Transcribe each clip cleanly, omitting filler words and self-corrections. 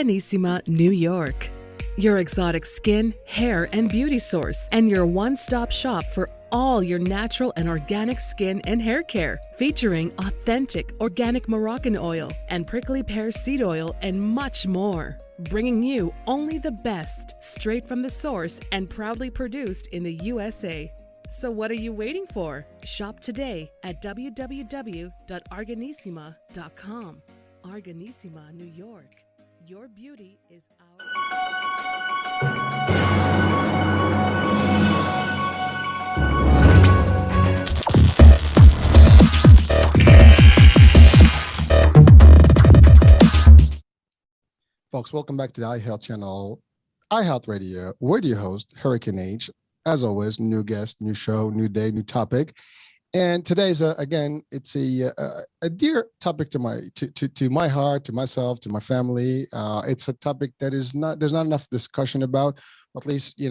Organissima, New York. Your exotic skin, hair, and beauty source, and your one-stop shop for all your natural and organic skin and hair care, featuring authentic organic Moroccan oil and prickly pear seed oil and much more. Bringing you only the best, straight from the source and proudly produced in the USA. So what are you waiting for? Shop today at www.organissima.com. Organissima, New York. Your beauty is our... Folks, welcome back to the iHealth channel, iHealth Radio. We're your host, Hurricane H. As always, new guest, new show, new day, new topic. And today's again, it's a dear topic to my heart, to myself, to my family. It's a topic that there's not enough discussion about. At least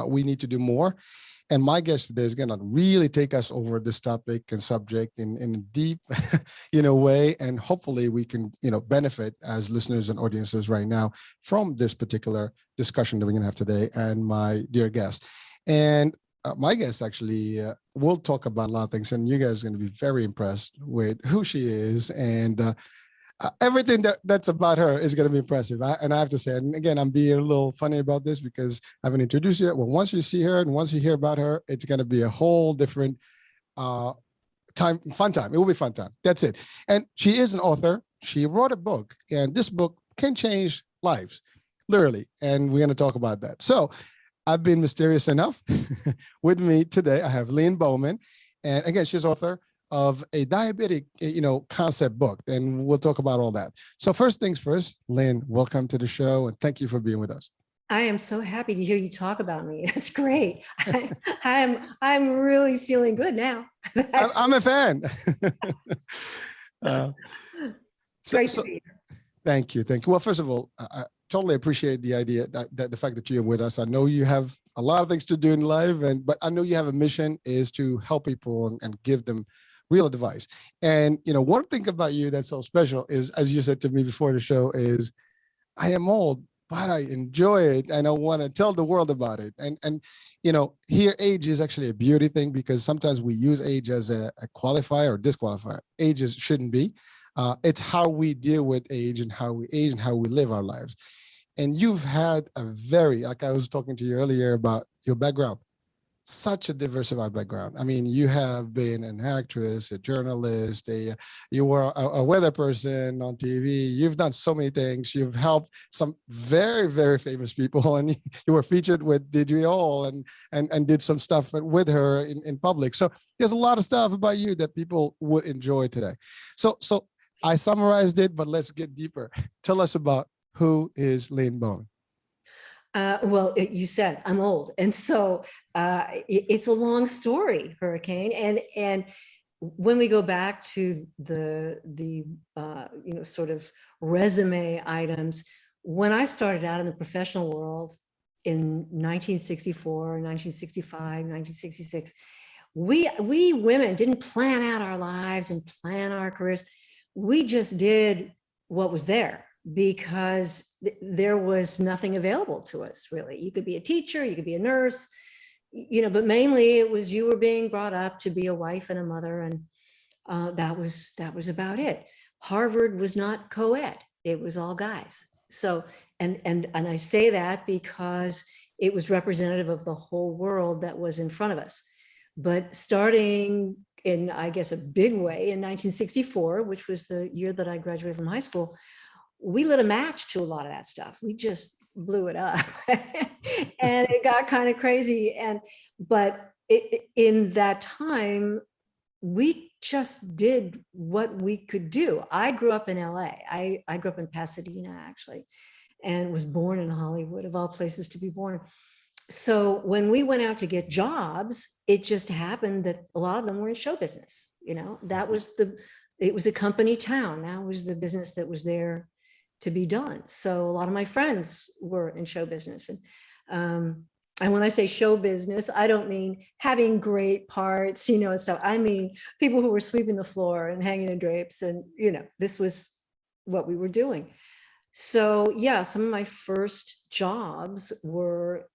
we need to do more. And my guest today is going to really take us over this topic and subject in a deep, way. And hopefully we can, benefit as listeners and audiences right now from this particular discussion that we're going to have today. And my dear guest. And my guest actually will talk about a lot of things. And you guys are going to be very impressed with who she is. And everything that's about her is going to be impressive. And I have to say, and again, I'm being a little funny about this because I haven't introduced you yet. Well, once you see her and once you hear about her, it's going to be a whole different fun time. It will be fun time. That's it. And she is an author. She wrote a book, and this book can change lives, literally. And we're going to talk about that. So I've been mysterious enough. With me today, I have Lynne Bowman. And again, she's author of a diabetic, concept book, and we'll talk about all that. So first things first, Lynne, welcome to the show, and thank you for being with us. I am so happy to hear you talk about me. It's great. I'm really feeling good now. I'm a fan. Great to be here. Thank you. Well, first of all, I totally appreciate the idea that the fact that you're with us. I know you have a lot of things to do in life, but I know you have a mission is to help people and give them real advice. And, one thing about you that's so special is, as you said to me before the show, is I am old, but I enjoy it. And I want to tell the world about it. And here age is actually a beauty thing because sometimes we use age as a qualifier or disqualifier. Age shouldn't be. It's how we deal with age and how we age and how we live our lives. And you've had like I was talking to you earlier about your background, such a diversified background. I mean, you have been an actress, a journalist, you were a weather person on TV. You've done so many things. You've helped some very, very famous people, and you were featured with Deirdre Hall and did some stuff with her in public. So there's a lot of stuff about you that people would enjoy today. So I summarized it, but let's get deeper. Tell us about who is Lynne Bowman. Well, you said I'm old, and so it's a long story, Hurricane. And when we go back to the sort of resume items, when I started out in the professional world in 1964, 1965, 1966, we women didn't plan out our lives and plan our careers. We just did what was there, because there was nothing available to us, really. You could be a teacher, you could be a nurse, but mainly it was you were being brought up to be a wife and a mother, and that was about it. Harvard was not co-ed; it was all guys. So, and I say that because it was representative of the whole world that was in front of us. But starting in, I guess, a big way in 1964, which was the year that I graduated from high school, we lit a match to a lot of that stuff. We just blew it up and it got kind of crazy. But in that time, we just did what we could do. I grew up in LA. I grew up in Pasadena, actually, and was born in Hollywood, of all places to be born. So when we went out to get jobs, it just happened that a lot of them were in show business. It was a company town. That was the business that was there to be done. So a lot of my friends were in show business. And when I say show business, I don't mean having great parts, and stuff. I mean, people who were sweeping the floor and hanging the drapes. And, this was what we were doing. So yeah, some of my first jobs were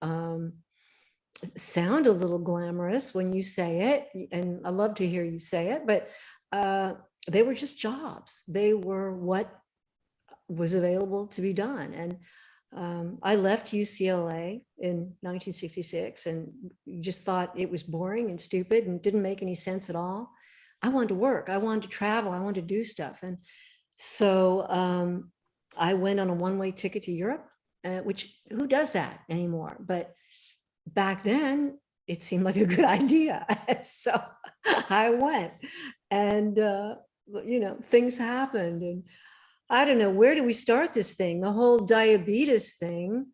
sound a little glamorous when you say it, and I love to hear you say it, but they were just jobs. They were what was available to be done. And I left UCLA in 1966 and just thought it was boring and stupid and didn't make any sense at all. I wanted to work. I wanted to travel. I wanted to do stuff. And so I went on a one-way ticket to Europe, which who does that anymore? But back then it seemed like a good idea. So I went, and things happened, and I don't know, where do we start this thing? The whole diabetes thing.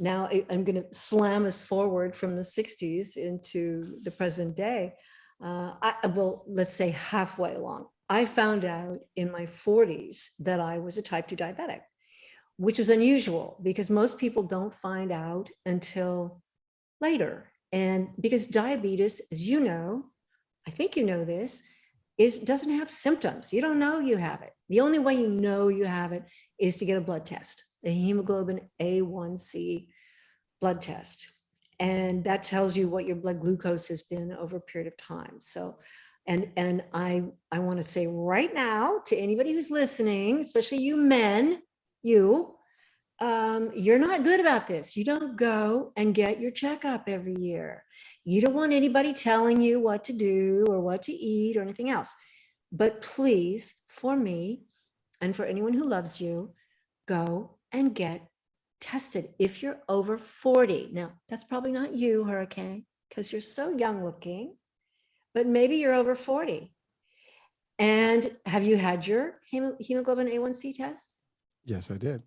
Now I'm going to slam us forward from the 60s into the present day. Well, let's say halfway along. I found out in my 40s that I was a type 2 diabetic, which was unusual because most people don't find out until later. And because diabetes, as you know, I think you know this, doesn't have symptoms. You don't know you have it. The only way you know you have it is to get a blood test, a hemoglobin A1C blood test. And that tells you what your blood glucose has been over a period of time. So, and I want to say right now to anybody who's listening, especially you men, you're not good about this. You don't go and get your checkup every year. You don't want anybody telling you what to do or what to eat or anything else. But please, for me and for anyone who loves you, go and get tested if you're over 40. Now, that's probably not you, Hurricane, because you're so young looking, but maybe you're over 40. And have you had your hemoglobin A1C test? Yes, I did.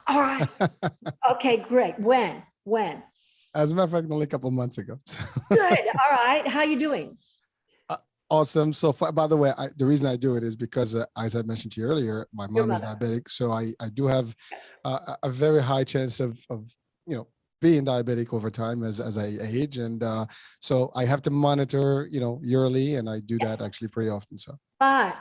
All right. Okay, great. When? As a matter of fact, only a couple months ago. Good. All right. How you doing? Awesome. So, by the way, the reason I do it is because, as I mentioned to you earlier, my mom is diabetic, so I do have a very high chance of being diabetic over time as I age, and so I have to monitor yearly, and I do that actually pretty often. So, but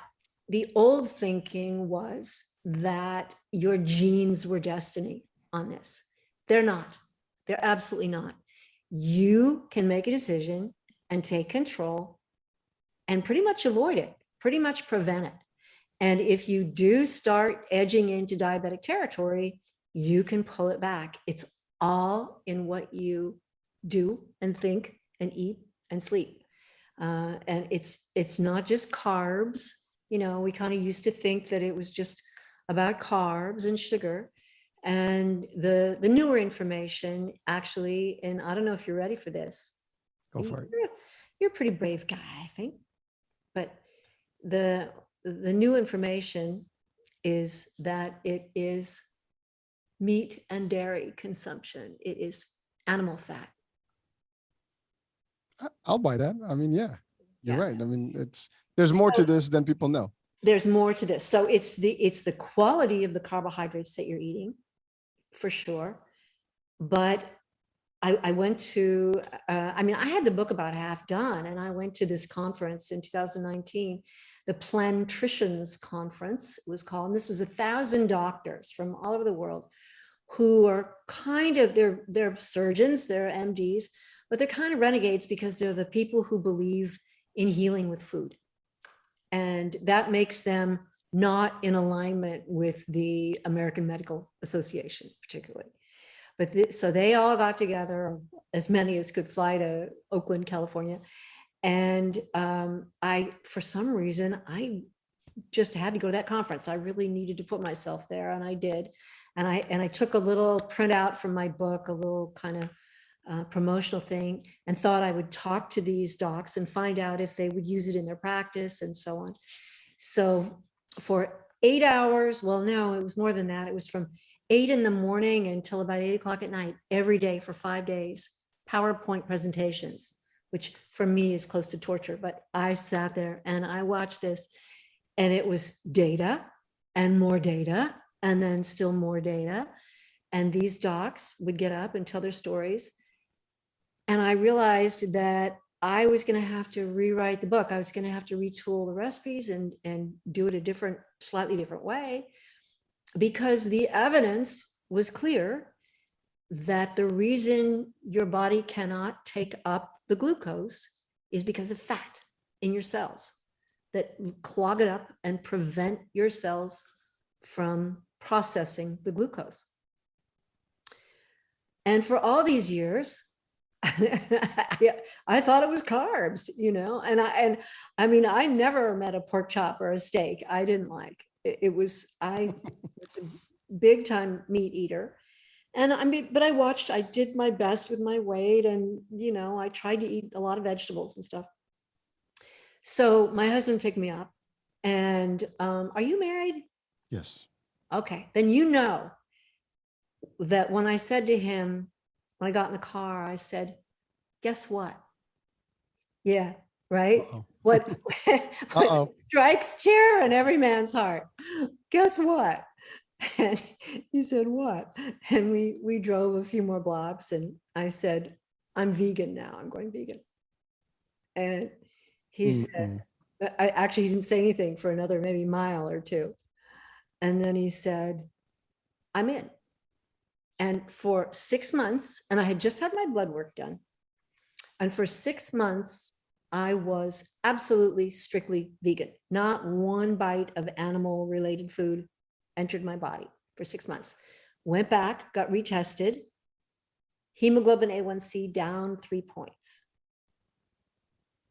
the old thinking was that your genes were destiny on this. They're not. They're absolutely not. You can make a decision and take control and pretty much avoid it, pretty much prevent it. And if you do start edging into diabetic territory, you can pull it back. It's all in what you do and think and eat and sleep. And it's not just carbs. We kind of used to think that it was just about carbs and sugar. And the newer information actually, and I don't know if you're ready for this. Go for it. You're a pretty brave guy, I think. But the new information is that it is meat and dairy consumption. It is animal fat. I'll buy that. I mean, yeah, you're right. I mean, there's more to this than people know. There's more to this. So it's the quality of the carbohydrates that you're eating, for sure. But I went to, I had the book about half done, and I went to this conference in 2019, the Plantricians Conference, it was called. And this was 1,000 doctors from all over the world who are kind of, they're surgeons, they're MDs, but they're kind of renegades because they're the people who believe in healing with food. And that makes them not in alignment with the American Medical Association, particularly. But so they all got together, as many as could fly to Oakland, California. And for some reason, I just had to go to that conference. I really needed to put myself there, and I did. And I took a little printout from my book, a little kind of promotional thing, and thought I would talk to these docs and find out if they would use it in their practice and so on. So for 8 hours, well, no, it was more than that. It was from 8 in the morning until about 8 o'clock at night, every day for 5 days, PowerPoint presentations, which for me is close to torture. But I sat there and I watched this, and it was data and more data, and then still more data. And these docs would get up and tell their stories. And I realized that I was going to have to rewrite the book. I was going to have to retool the recipes and do it a slightly different way. because the evidence was clear that the reason your body cannot take up the glucose is because of fat in your cells that clog it up and prevent your cells from processing the glucose. And for all these years, I thought it was carbs, and I mean, I never met a pork chop or a steak I didn't like. It was a big time meat eater. And I mean, but I did my best with my weight, and, I tried to eat a lot of vegetables and stuff. So my husband picked me up, and are you married? Yes. Okay, then you know that when I said to him, when I got in the car, I said, guess what? Yeah, right? Uh-oh. What Uh-oh. strikes terror in every man's heart? Guess what? And he said, what? And we drove a few more blocks, and I said, I'm vegan now. I'm going vegan. And he said, he didn't say anything for another maybe mile or two. And then he said, I'm in. And for 6 months, and I had just had my blood work done. And for 6 months, I was absolutely strictly vegan. Not one bite of animal related food entered my body for 6 months. Went back, got retested. Hemoglobin A1C down 3 points.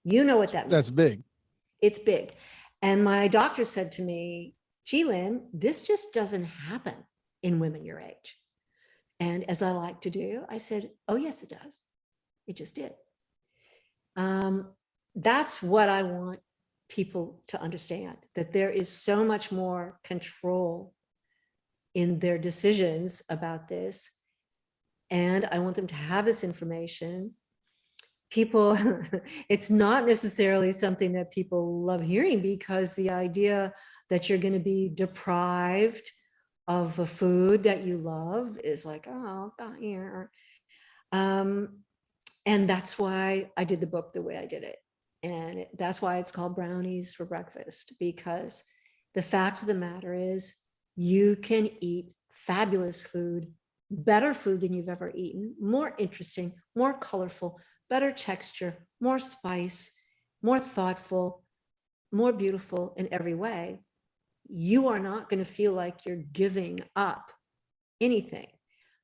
You know what that means. That's big. It's big. And my doctor said to me, gee, Lynn, this just doesn't happen in women your age. And as I like to do, I said, oh, yes, it does. It just did. That's what I want people to understand, that there is so much more control in their decisions about this. And I want them to have this information. People, it's not necessarily something that people love hearing, because the idea that you're going to be deprived of a food that you love is like, oh, God, yeah. And that's why I did the book the way I did it. And that's why it's called Brownies for Breakfast, because the fact of the matter is you can eat fabulous food, better food than you've ever eaten, more interesting, more colorful, better texture, more spice, more thoughtful, more beautiful in every way. You are not going to feel like you're giving up anything,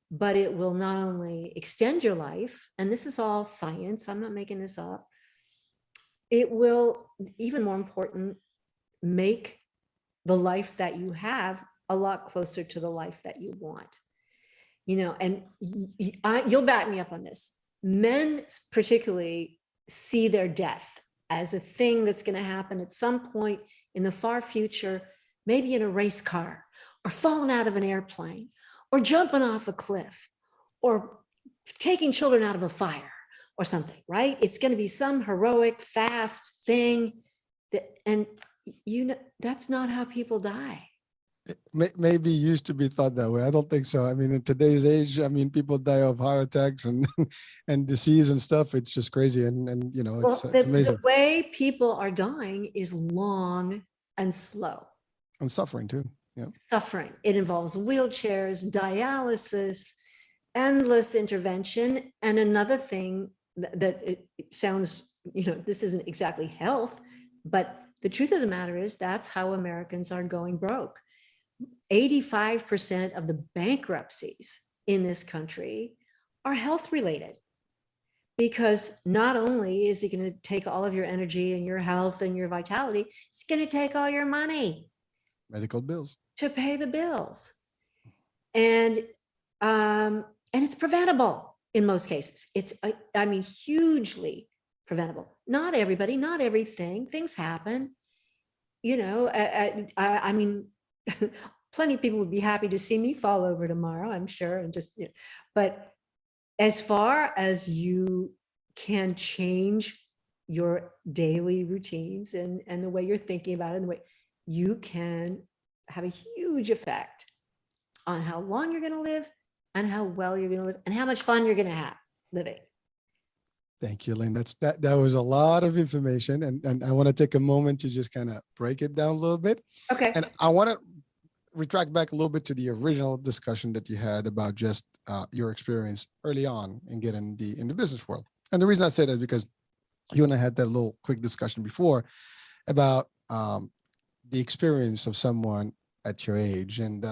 but it will not only extend your life, and this is all science, I'm not making this up, it will, even more important, make the life that you have a lot closer to the life that you want. And you'll back me up on this. Men particularly see their death as a thing that's going to happen at some point in the far future, maybe in a race car, or falling out of an airplane, or jumping off a cliff, or taking children out of a fire or something, right? It's going to be some heroic, fast thing and that's not how people die. Maybe used to be thought that way. I don't think so. I mean, in today's age, I mean, people die of heart attacks and and disease and stuff. It's just crazy. And it's amazing. The way people are dying is long and slow. And suffering too. Yeah. Suffering. It involves wheelchairs, dialysis, endless intervention. And another thing that it sounds, this isn't exactly health, but the truth of the matter is that's how Americans are going broke. 85% of the bankruptcies in this country are health related, because not only is it going to take all of your energy and your health and your vitality, it's going to take all your money, medical bills, to pay the bills. And it's preventable in most cases. It's, I mean, hugely preventable. Not everybody, not everything. Things happen. I mean, plenty of people would be happy to see me fall over tomorrow, I'm sure, and just, but as far as you can change your daily routines and the way you're thinking about it, and the way you can have a huge effect on how long you're going to live and how well you're going to live and how much fun you're going to have living. Thank you, Lynne. That was a lot of information, and I want to take a moment to just kind of break it down a little bit. Okay. And I want to retract back a little bit to the original discussion that you had about just your experience early on in getting in the business world. And the reason I say that is because you and I had that little quick discussion before about the experience of someone at your age, and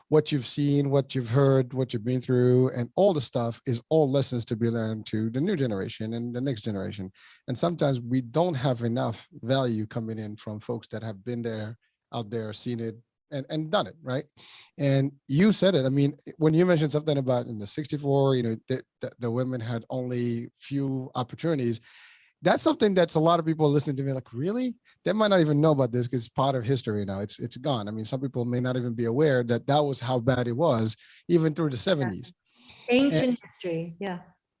what you've seen, what you've heard, what you've been through, and all the stuff is all lessons to be learned to the new generation and the next generation. And sometimes we don't have enough value coming in from folks that have been there, out there, seen it, and done it, right? And you said it. I mean, when you mentioned something about in the 64, the women had only few opportunities. That's something that's a lot of people listening to me like, really? They might not even know about this because it's part of history now. It's gone. I mean, some people may not even be aware that that was how bad it was, even through the 70s. Ancient history, yeah.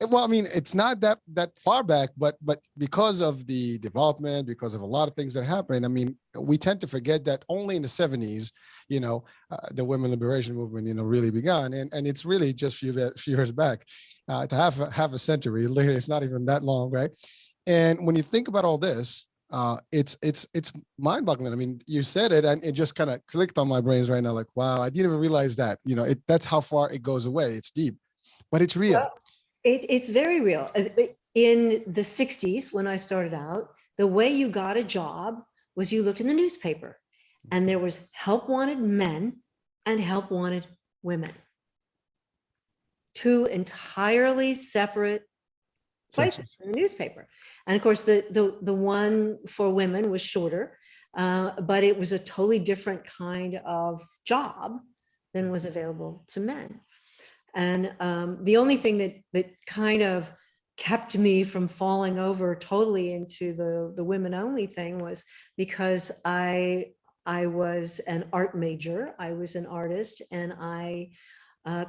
Well, I mean, it's not that far back, but because of the development, because of a lot of things that happened, I mean, we tend to forget that only in the 70s, the women liberation movement, really began, and it's really just few years back, to half a century. Literally, it's not even that long, right? And when you think about all this, it's mind-boggling. I mean, you said it, and it just kind of clicked on my brains right now. Like, wow, I didn't even realize that. That's how far it goes away. It's deep, but it's real. Well, it's very real. In the 60s, when I started out, the way you got a job was you looked in the newspaper, and there was help wanted men and help wanted women. Two entirely separate places in the newspaper. And of course, the one for women was shorter, but it was a totally different kind of job than was available to men. And the only thing that kind of kept me from falling over totally into the women only thing was because I was an art major, I was an artist, and I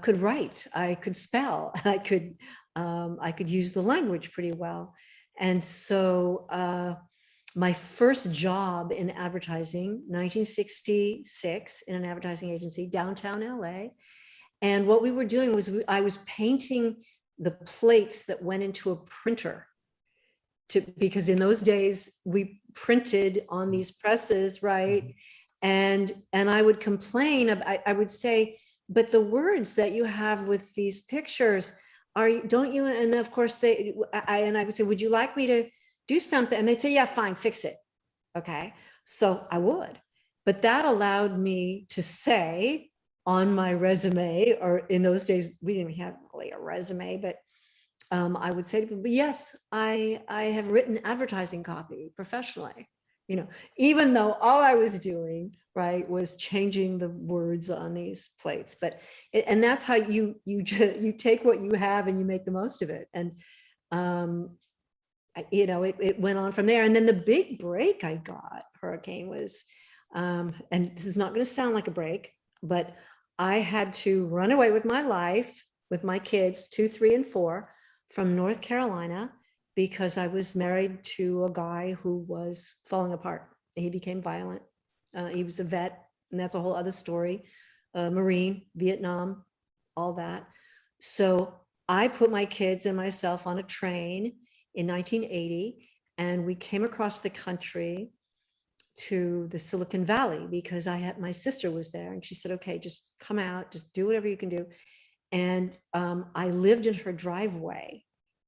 could write, I could spell, I could use the language pretty well. And so my first job in advertising, 1966, in an advertising agency, downtown LA. And what we were doing was I was painting the plates that went into a printer, because in those days we printed on these presses, right? And I would complain, I would say, but the words that you have with these pictures, don't you? And of course I would say, would you like me to do something? And they'd say, yeah, fine, fix it. Okay. So I would, but that allowed me to say on my resume, or in those days, we didn't have really a resume, but I would say, yes, I have written advertising copy professionally, even though all I was doing, right, was changing the words on these plates. And that's how you take what you have and you make the most of it. And, it went on from there. And then the big break I got, Hurricane, was, and this is not going to sound like a break, but I had to run away with my life, with my kids, 2, 3, and 4, from North Carolina, because I was married to a guy who was falling apart. He became violent. He was a vet, and that's a whole other story. Marine, Vietnam, all that. So I put my kids and myself on a train in 1980, and we came across the country to the Silicon Valley, because my sister was there, and she said, okay, just come out, just do whatever you can do. And I lived in her driveway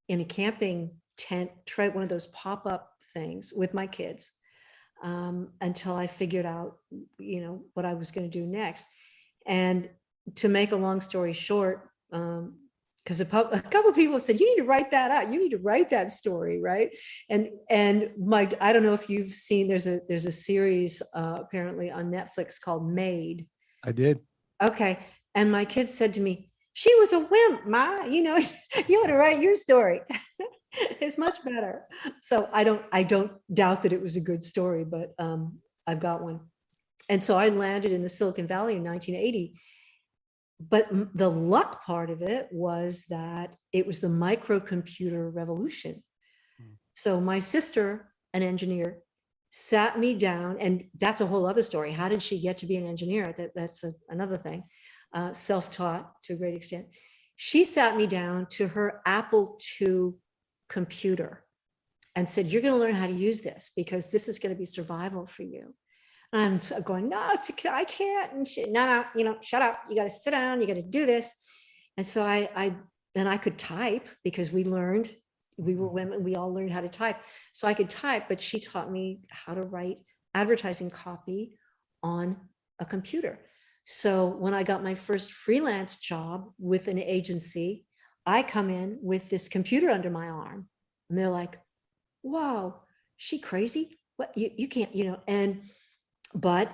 in a camping tent, one of those pop-up things, with my kids, until I figured out, what I was going to do next. And to make a long story short, because a couple of people said, you need to write that out. You need to write that story, right? And I don't know if you've seen, there's a series apparently on Netflix called Made. I did. Okay. And my kids said to me, she was a wimp, Ma. You ought to write your story. It's much better. So I don't doubt that it was a good story, but I've got one. And so I landed in the Silicon Valley in 1980. But the luck part of it was that it was the microcomputer revolution. So my sister, an engineer, sat me down, and that's a whole other story. How did she get to be an engineer? That's another thing. Self-taught to a great extent. She sat me down to her Apple II computer and said, you're going to learn how to use this, because this is going to be survival for you. I'm going, no, it's secure. I can't. And no, shut up. You got to sit down. You got to do this. And so then I could type because we were women. We all learned how to type. So I could type, but she taught me how to write advertising copy on a computer. So when I got my first freelance job with an agency, I come in with this computer under my arm and they're like, whoa, she crazy? What, you can't, but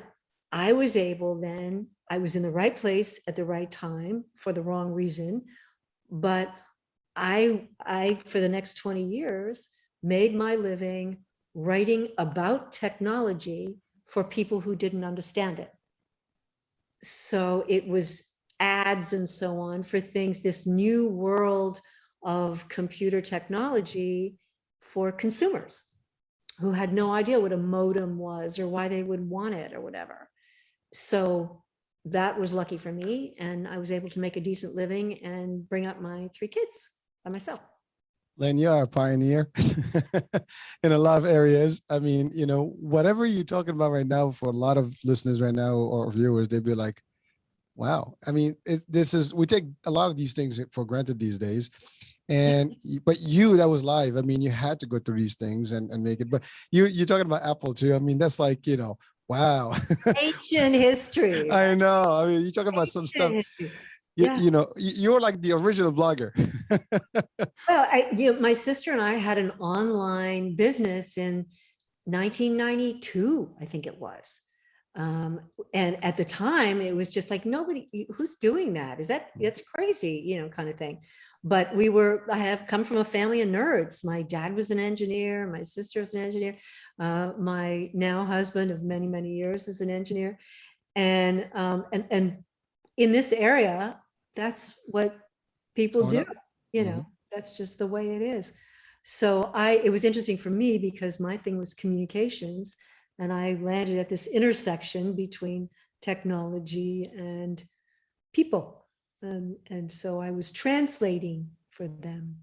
I was able then, I was in the right place at the right time for the wrong reason. But I, for the next 20 years, made my living writing about technology for people who didn't understand it. So it was ads and so on for things, this new world of computer technology for consumers who had no idea what a modem was or why they would want it or whatever. So that was lucky for me. And I was able to make a decent living and bring up my 3 kids by myself. Lynne, you are a pioneer in a lot of areas. I mean, whatever you're talking about right now, for a lot of listeners right now or viewers, they'd be like, wow. I mean, we take a lot of these things for granted these days. But that was live. I mean, you had to go through these things and make it. But you're talking about Apple too. I mean, that's like, wow. Ancient history. I know. I mean, you're talking about some stuff. Yeah. You're like the original blogger. Well, my sister and I had an online business in 1992, I think it was. And at the time, it was just like, nobody, who's doing that? That's crazy, kind of thing. But I have come from a family of nerds. My dad was an engineer. My sister's an engineer. My now husband of many, many years is an engineer. And in this area, that's what people do, that's just the way it is. So it was interesting for me because my thing was communications, and I landed at this intersection between technology and people. And so I was translating for them,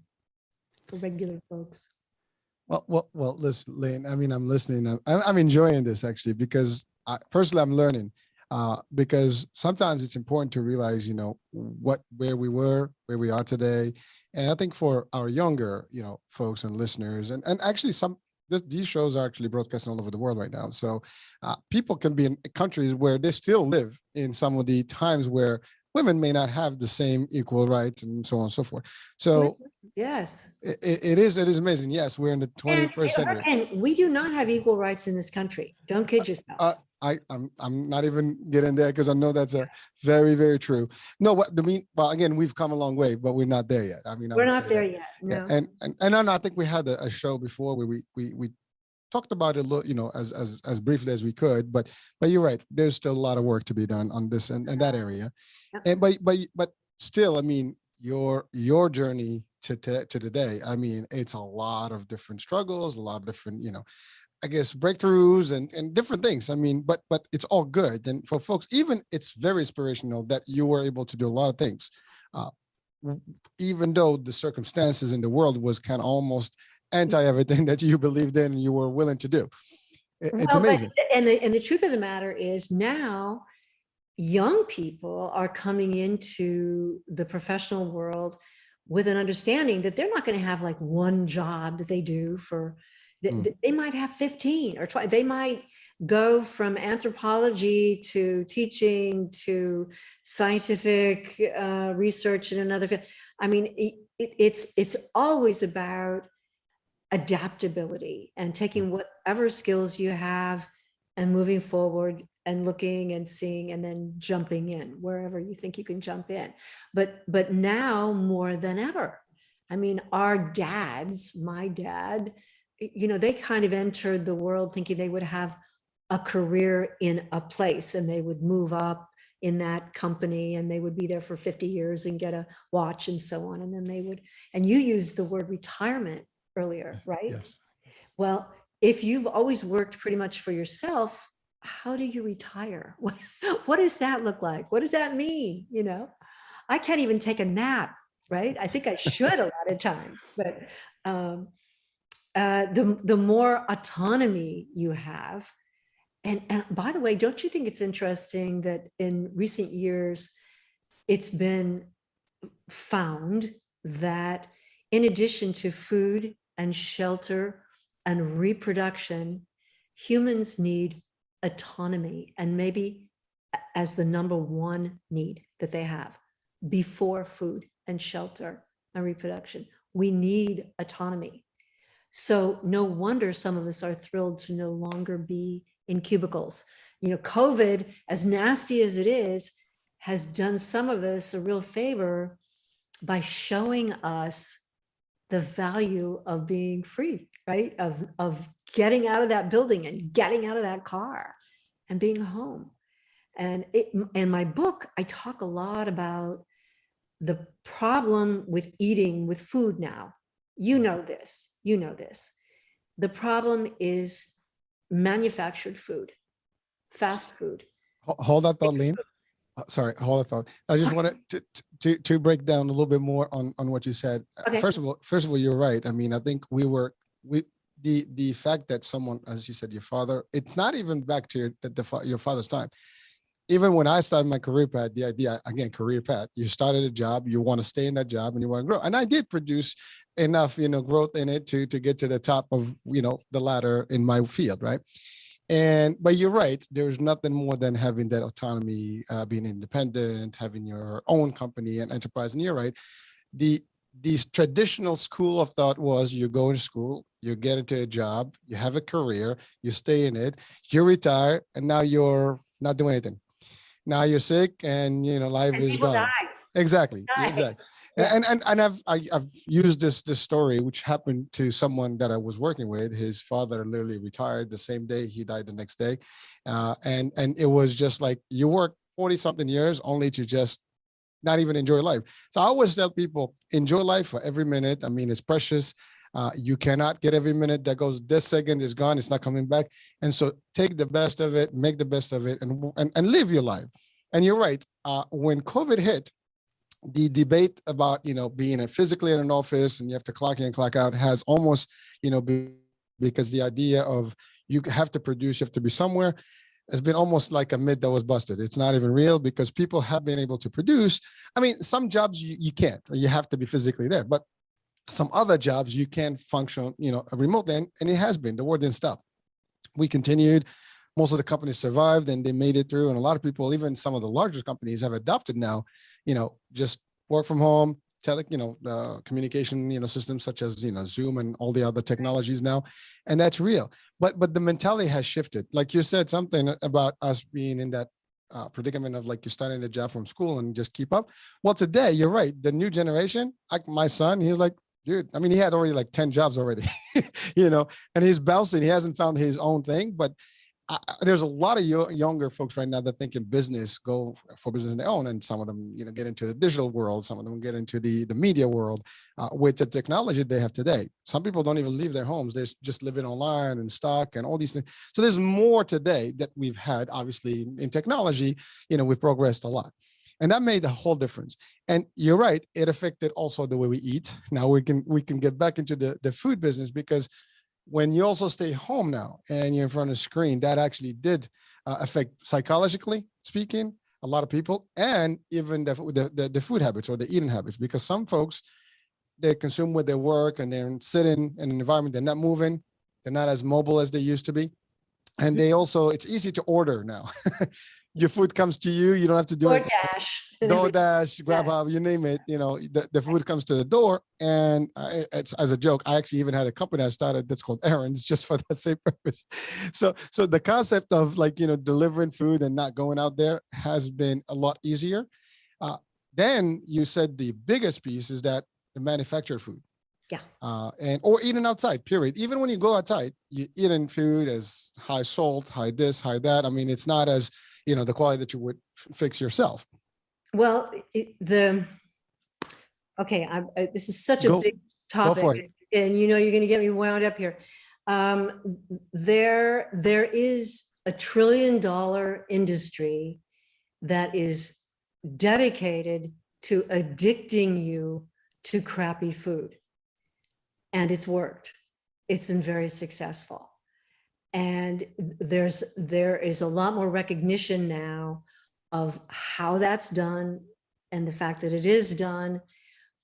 for regular folks. Well, listen, Lynne, I mean, I'm listening. I'm enjoying this actually, because personally I'm learning. Because sometimes it's important to realize, where we were, where we are today. And I think for our younger, folks and listeners, and actually these shows are actually broadcasting all over the world right now. So people can be in countries where they still live in some of the times where women may not have the same equal rights and so on and so forth. So yes, it is amazing. Yes, we're in the 21st century. And we do not have equal rights in this country. Don't kid yourself. I'm not even getting there because I know that's a very, very true. No, well, again, we've come a long way, but we're not there yet. I mean, we're not there yet. No. And I think we had a show before where we talked about it a little, as briefly as we could, but you're right. There's still a lot of work to be done on this and that area. And but still, I mean, your journey to today, I mean, it's a lot of different struggles, a lot of different, I guess, breakthroughs and different things. I mean, but it's all good. And for folks, even it's very inspirational that you were able to do a lot of things, even though the circumstances in the world was kind of almost anti everything that you believed in and you were willing to do. It's amazing. And the truth of the matter is, now young people are coming into the professional world with an understanding that they're not going to have like one job that they do for. They might have 15 or 20. They might go from anthropology to teaching to scientific research in another field. I mean, it's always about adaptability and taking whatever skills you have and moving forward and looking and seeing and then jumping in wherever you think you can jump in. But now more than ever, I mean, our dads, my dad, they kind of entered the world thinking they would have a career in a place and they would move up in that company and they would be there for 50 years and get a watch and so on. And then they would, and you used the word retirement earlier, right? Yes. Well, if you've always worked pretty much for yourself, how do you retire? What does that look like? What does that mean? I can't even take a nap, right? I think I should a lot of times, but the more autonomy you have And by the way, don't you think it's interesting that in recent years, it's been found that in addition to food and shelter and reproduction, humans need autonomy, and maybe as the number one need that they have before food and shelter and reproduction. We need autonomy. So no wonder some of us are thrilled to no longer be in cubicles. You know, COVID, as nasty as it is, has done some of us a real favor by showing us the value of being free, right? Of getting out of that building and getting out of that car and being home. And in my book, I talk a lot about the problem with eating with food now. You know this. The problem is manufactured food, fast food. Hold that thought, Lynne. Sorry, hold that thought. I just wanted to break down a little bit more on what you said. Okay. First of all, you're right. I mean, I think the fact that someone, as you said, your father, it's not even back to your father's time. Even when I started my career path, the idea, again, career path, you started a job, you want to stay in that job and you want to grow. And I did produce enough, growth in it to get to the top of, the ladder in my field, right? But you're right, there's nothing more than having that autonomy, being independent, having your own company and enterprise. And you're right, these traditional school of thought was you go to school, you get into a job, you have a career, you stay in it, you retire, and now you're not doing anything. Now you're sick and life And is people gone. die. Exactly. Yeah. And I've used this story, which happened to someone that I was working with. His father literally retired the same day, he died the next day. And it was just like, you work 40 something years only to just not even enjoy life. So I always tell people, enjoy life for every minute. I mean, it's precious. You cannot get every minute that goes. This second is gone, it's not coming back. And so take the best of it, make the best of it, and live your life. And you're right, when COVID hit, the debate about being physically in an office and you have to clock in and clock out has almost because the idea of you have to produce, you have to be somewhere, has been almost like a myth that was busted. It's not even real because people have been able to produce. I mean, some jobs you can't, you have to be physically there, but some other jobs you can function remotely, and it has been. The war didn't stop. We continued. Most of the companies survived and they made it through. And a lot of people, even some of the larger companies, have adopted now, just work from home, communication, systems such as, Zoom and all the other technologies now. And that's real. But the mentality has shifted. Like you said, something about us being in that predicament of like you're starting a job from school and just keep up. Well, today, you're right. The new generation, like my son, he's like, dude, I mean, he had already like 10 jobs already, and he's bouncing. He hasn't found his own thing, but there's a lot of younger folks right now that think in business, go for business on their own. And some of them, get into the digital world. Some of them get into the media world with the technology they have today. Some people don't even leave their homes. They're just living online and stock and all these things. So there's more today that we've had, obviously, in technology. We've progressed a lot. And that made a whole difference. And you're right, it affected also the way we eat. Now we can get back into the food business, because when you also stay home now and you're in front of a screen, that actually did affect, psychologically speaking, a lot of people, and even the food habits or the eating habits, because some folks, they consume with their work and they're sitting in an environment, they're not moving, they're not as mobile as they used to be. And they also, it's easy to order now. Your food comes to you. You don't have to do it. DoorDash, Grubhub, you name it. The food comes to the door. And it's, as a joke, I actually even had a company I started that's called Errands, just for that same purpose. So the concept of like, delivering food and not going out there has been a lot easier. Then you said the biggest piece is that the manufactured food. Yeah. Or eating outside, period. Even when you go outside, you eating food as high salt, high this, high that. I mean, it's not as, the quality that you would fix yourself. Well, this is such a big topic, go for it. And you're going to get me wound up here. There is a $1 trillion industry that is dedicated to addicting you to crappy food. And it's worked. It's been very successful. And there is a lot more recognition now of how that's done and the fact that it is done.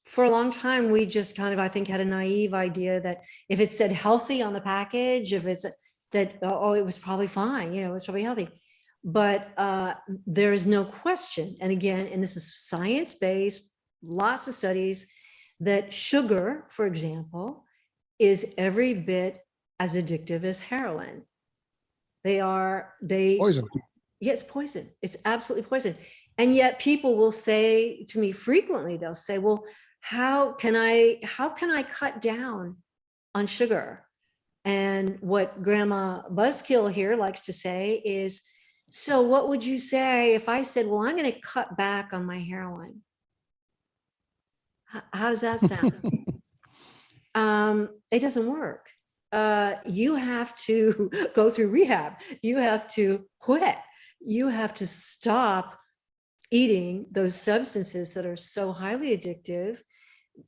For a long time, we just kind of, I think, had a naive idea that if it said healthy on the package, if it's that, oh, it was probably fine, it was probably healthy. But there is no question. And again, and this is science-based, lots of studies, that sugar, for example, is every bit as addictive as heroin. Poison. Yeah, it's poison. It's absolutely poison. And yet people will say to me frequently, they'll say, well, how can I cut down on sugar? And what Grandma Buzzkill here likes to say is, so what would you say if I said, well, I'm going to cut back on my heroin? How does that sound? It doesn't work. You have to go through rehab. You have to quit. You have to stop eating those substances that are so highly addictive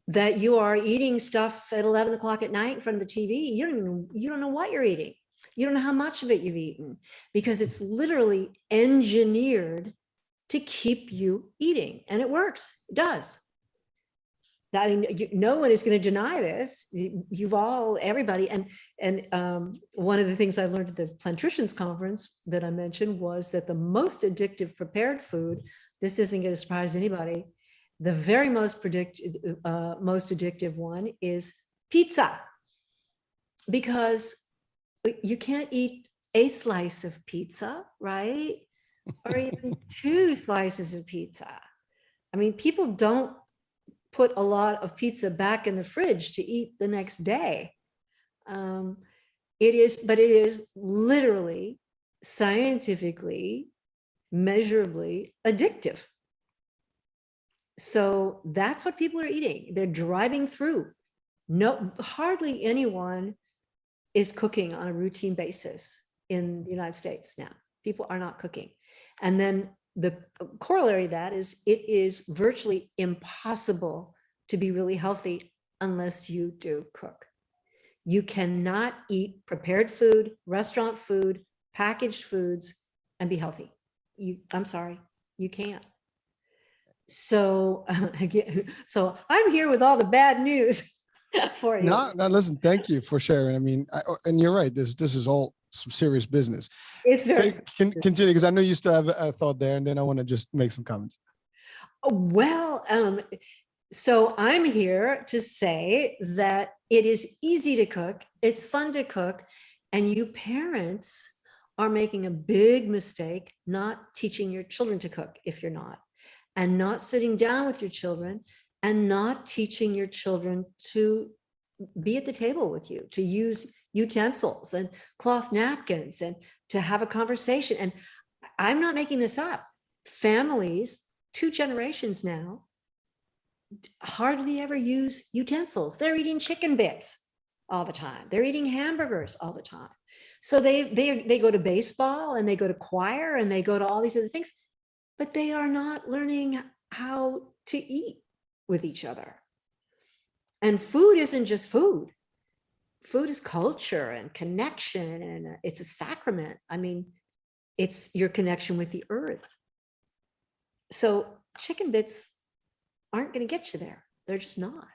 that you are eating stuff at 11 o'clock at night in front of the TV. You don't know what you're eating. You don't know how much of it you've eaten, because it's literally engineered to keep you eating, and it works. It does. I mean, no one is going to deny this. Everybody. And one of the things I learned at the Plantricians Conference that I mentioned was that the most addictive prepared food, this isn't going to surprise anybody, the very most addictive one is pizza, because you can't eat a slice of pizza, right? Or even 2 slices of pizza. I mean, people don't put a lot of pizza back in the fridge to eat the next day. It is literally, scientifically, measurably addictive. So that's what people are eating. They're driving through. No, hardly anyone is cooking on a routine basis in the United States now. People are not cooking. And then the corollary of that is it is virtually impossible to be really healthy unless you do cook. You cannot eat prepared food, restaurant food, packaged foods, and be healthy. I'm sorry, you can't. So again, so I'm here with all the bad news for you. No, listen, thank you for sharing. I mean, and you're right. This is all some serious business. It's very continue, because I know you still have a thought there, and then I want to just make some comments. Well, so I'm here to say that it is easy to cook. It's fun to cook. And you parents are making a big mistake not teaching your children to cook if you're not, and not sitting down with your children and not teaching your children to be at the table with you, to use utensils and cloth napkins and to have a conversation. And I'm not making this up. Families, 2 generations now, hardly ever use utensils. They're eating chicken bits all the time. They're eating hamburgers all the time. So they go to baseball and they go to choir and they go to all these other things, but they are not learning how to eat with each other. And food isn't just food. Food is culture and connection, and it's a sacrament. I mean, it's your connection with the earth. So chicken bits aren't going to get you there. They're just not.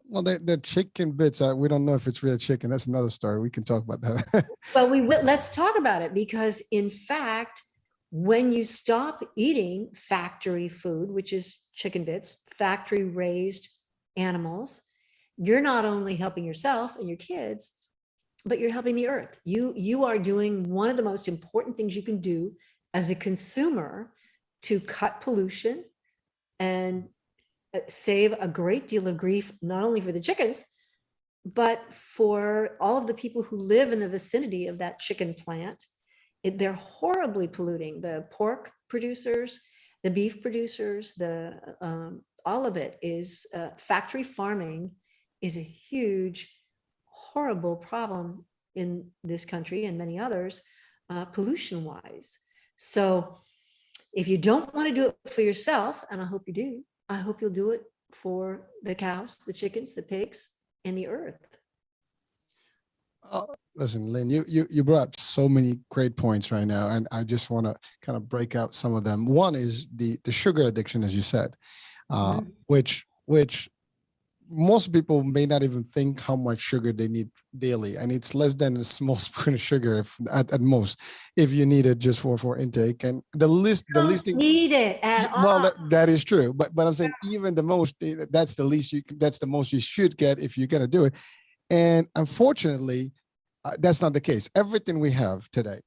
Well, they're chicken bits. We don't know if it's real chicken. That's another story. We can talk about that. Well, let's talk about it, because in fact, when you stop eating factory food, which is chicken bits, factory raised animals, you're not only helping yourself and your kids, but you're helping the earth. You are doing one of the most important things you can do as a consumer to cut pollution and save a great deal of grief, not only for the chickens, but for all of the people who live in the vicinity of that chicken plant. They're horribly polluting the pork producers, the beef producers, all of it is factory farming is a huge, horrible problem in this country and many others, pollution wise. So if you don't want to do it for yourself, and I hope you do, I hope you'll do it for the cows, the chickens, the pigs, and the earth. Listen, Lynn, you brought up so many great points right now, and I just want to kind of break out some of them. One is the sugar addiction, as you said, which most people may not even think how much sugar they need daily, and it's less than a small spoon of sugar at most, if you need it just for intake. And the least thing, need it at all. well, that is true, but I'm saying even the most, that's the least that's the most you should get if you're gonna do it. And unfortunately, that's not the case. Everything we have today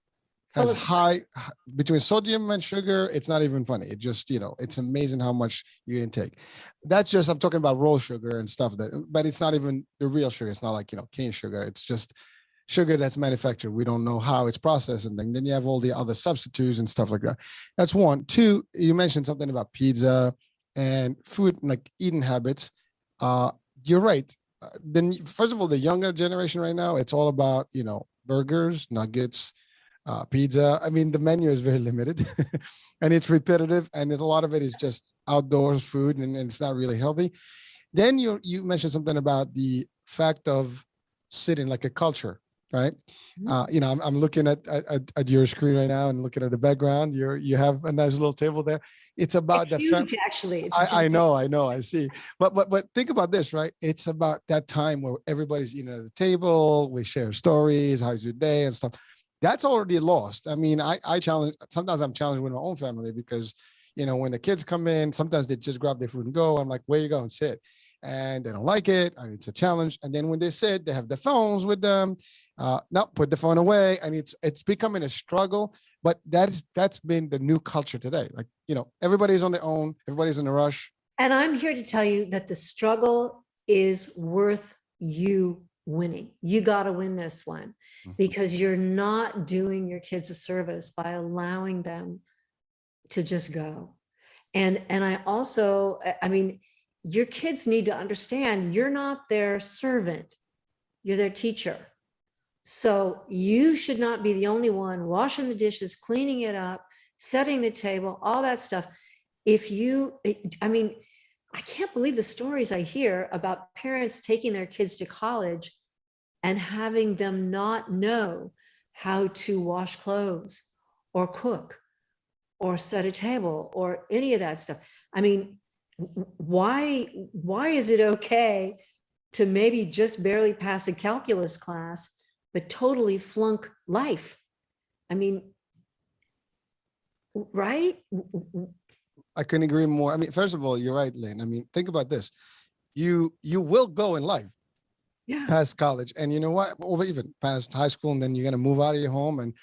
has high between sodium and sugar. It's not even funny. It just, it's amazing how much you intake. That's just, I'm talking about raw sugar and stuff but it's not even the real sugar. It's not like, cane sugar. It's just sugar that's manufactured. We don't know how it's processed. And then you have all the other substitutes and stuff like that. That's one. Two, you mentioned something about pizza and food, like eating habits. You're right. Then first of all, the younger generation right now, it's all about, burgers, nuggets, pizza. I mean, the menu is very limited and it's repetitive, and a lot of it is just outdoors food, and it's not really healthy. Then you mentioned something about the fact of sitting, like a culture, right? I'm looking at your screen right now and looking at the background. You have a nice little table there. It's about it's huge, actually. It's I know, I see. But think about this, right? It's about that time where everybody's eating at the table. We share stories, how's your day and stuff. That's already lost. I mean, I challenge, sometimes I'm challenged with my own family because, when the kids come in, sometimes they just grab their food and go. I'm like, where you going? Sit. And they don't like it. And it's a challenge. And then when they sit, they have their phones with them. No, put the phone away. And it's becoming a struggle. But that's been the new culture today. Like, everybody's on their own. Everybody's in a rush. And I'm here to tell you that the struggle is worth you winning. You got to win this one, because you're not doing your kids a service by allowing them to just go. And I also, your kids need to understand you're not their servant, you're their teacher. So you should not be the only one washing the dishes, cleaning it up, setting the table, all that stuff. I can't believe the stories I hear about parents taking their kids to college and having them not know how to wash clothes or cook or set a table or any of that stuff. I mean, why is it okay to maybe just barely pass a calculus class, but totally flunk life? I mean, right? I couldn't agree more. I mean, first of all, you're right, Lynn. I mean, think about this. You will go in life past college, and you know what? Or even past high school, and then you're going to move out of your home, and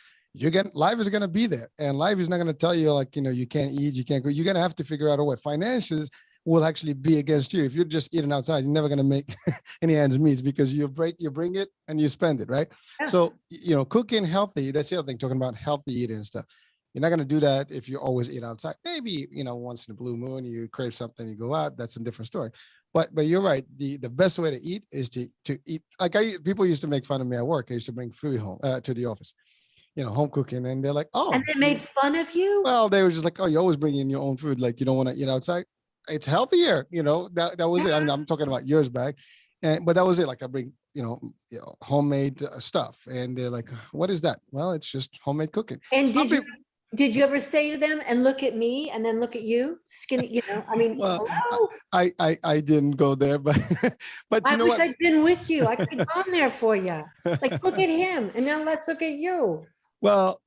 life is going to be there. And life is not going to tell you, like, you can't eat, you can't go. You're going to have to figure out a way. Finances will actually be against you. If you're just eating outside, you're never going to make any ends meet, because you bring it and you spend it, right? Yeah. So, cooking healthy, that's the other thing, talking about healthy eating and stuff. You're not going to do that if you always eat outside. Maybe, once in a blue moon, you crave something, you go out, that's a different story. But you're right. The best way to eat is to eat. Like people used to make fun of me at work. I used to bring food home to the office, home cooking. And they're like, oh. And they made fun of you? Well, they were just like, oh, you always bring in your own food. Like, you don't want to eat outside. It's healthier. That was it. I mean, I'm talking about years back. But that was it. Like I bring, homemade stuff. And they're like, what is that? Well, it's just homemade cooking. And did you ever say to them, and look at me, and then look at you, skinny, well, hello? I didn't go there, but I wish I'd been with you. I could have gone there for you. It's like, look at him, and now let's look at you. Well,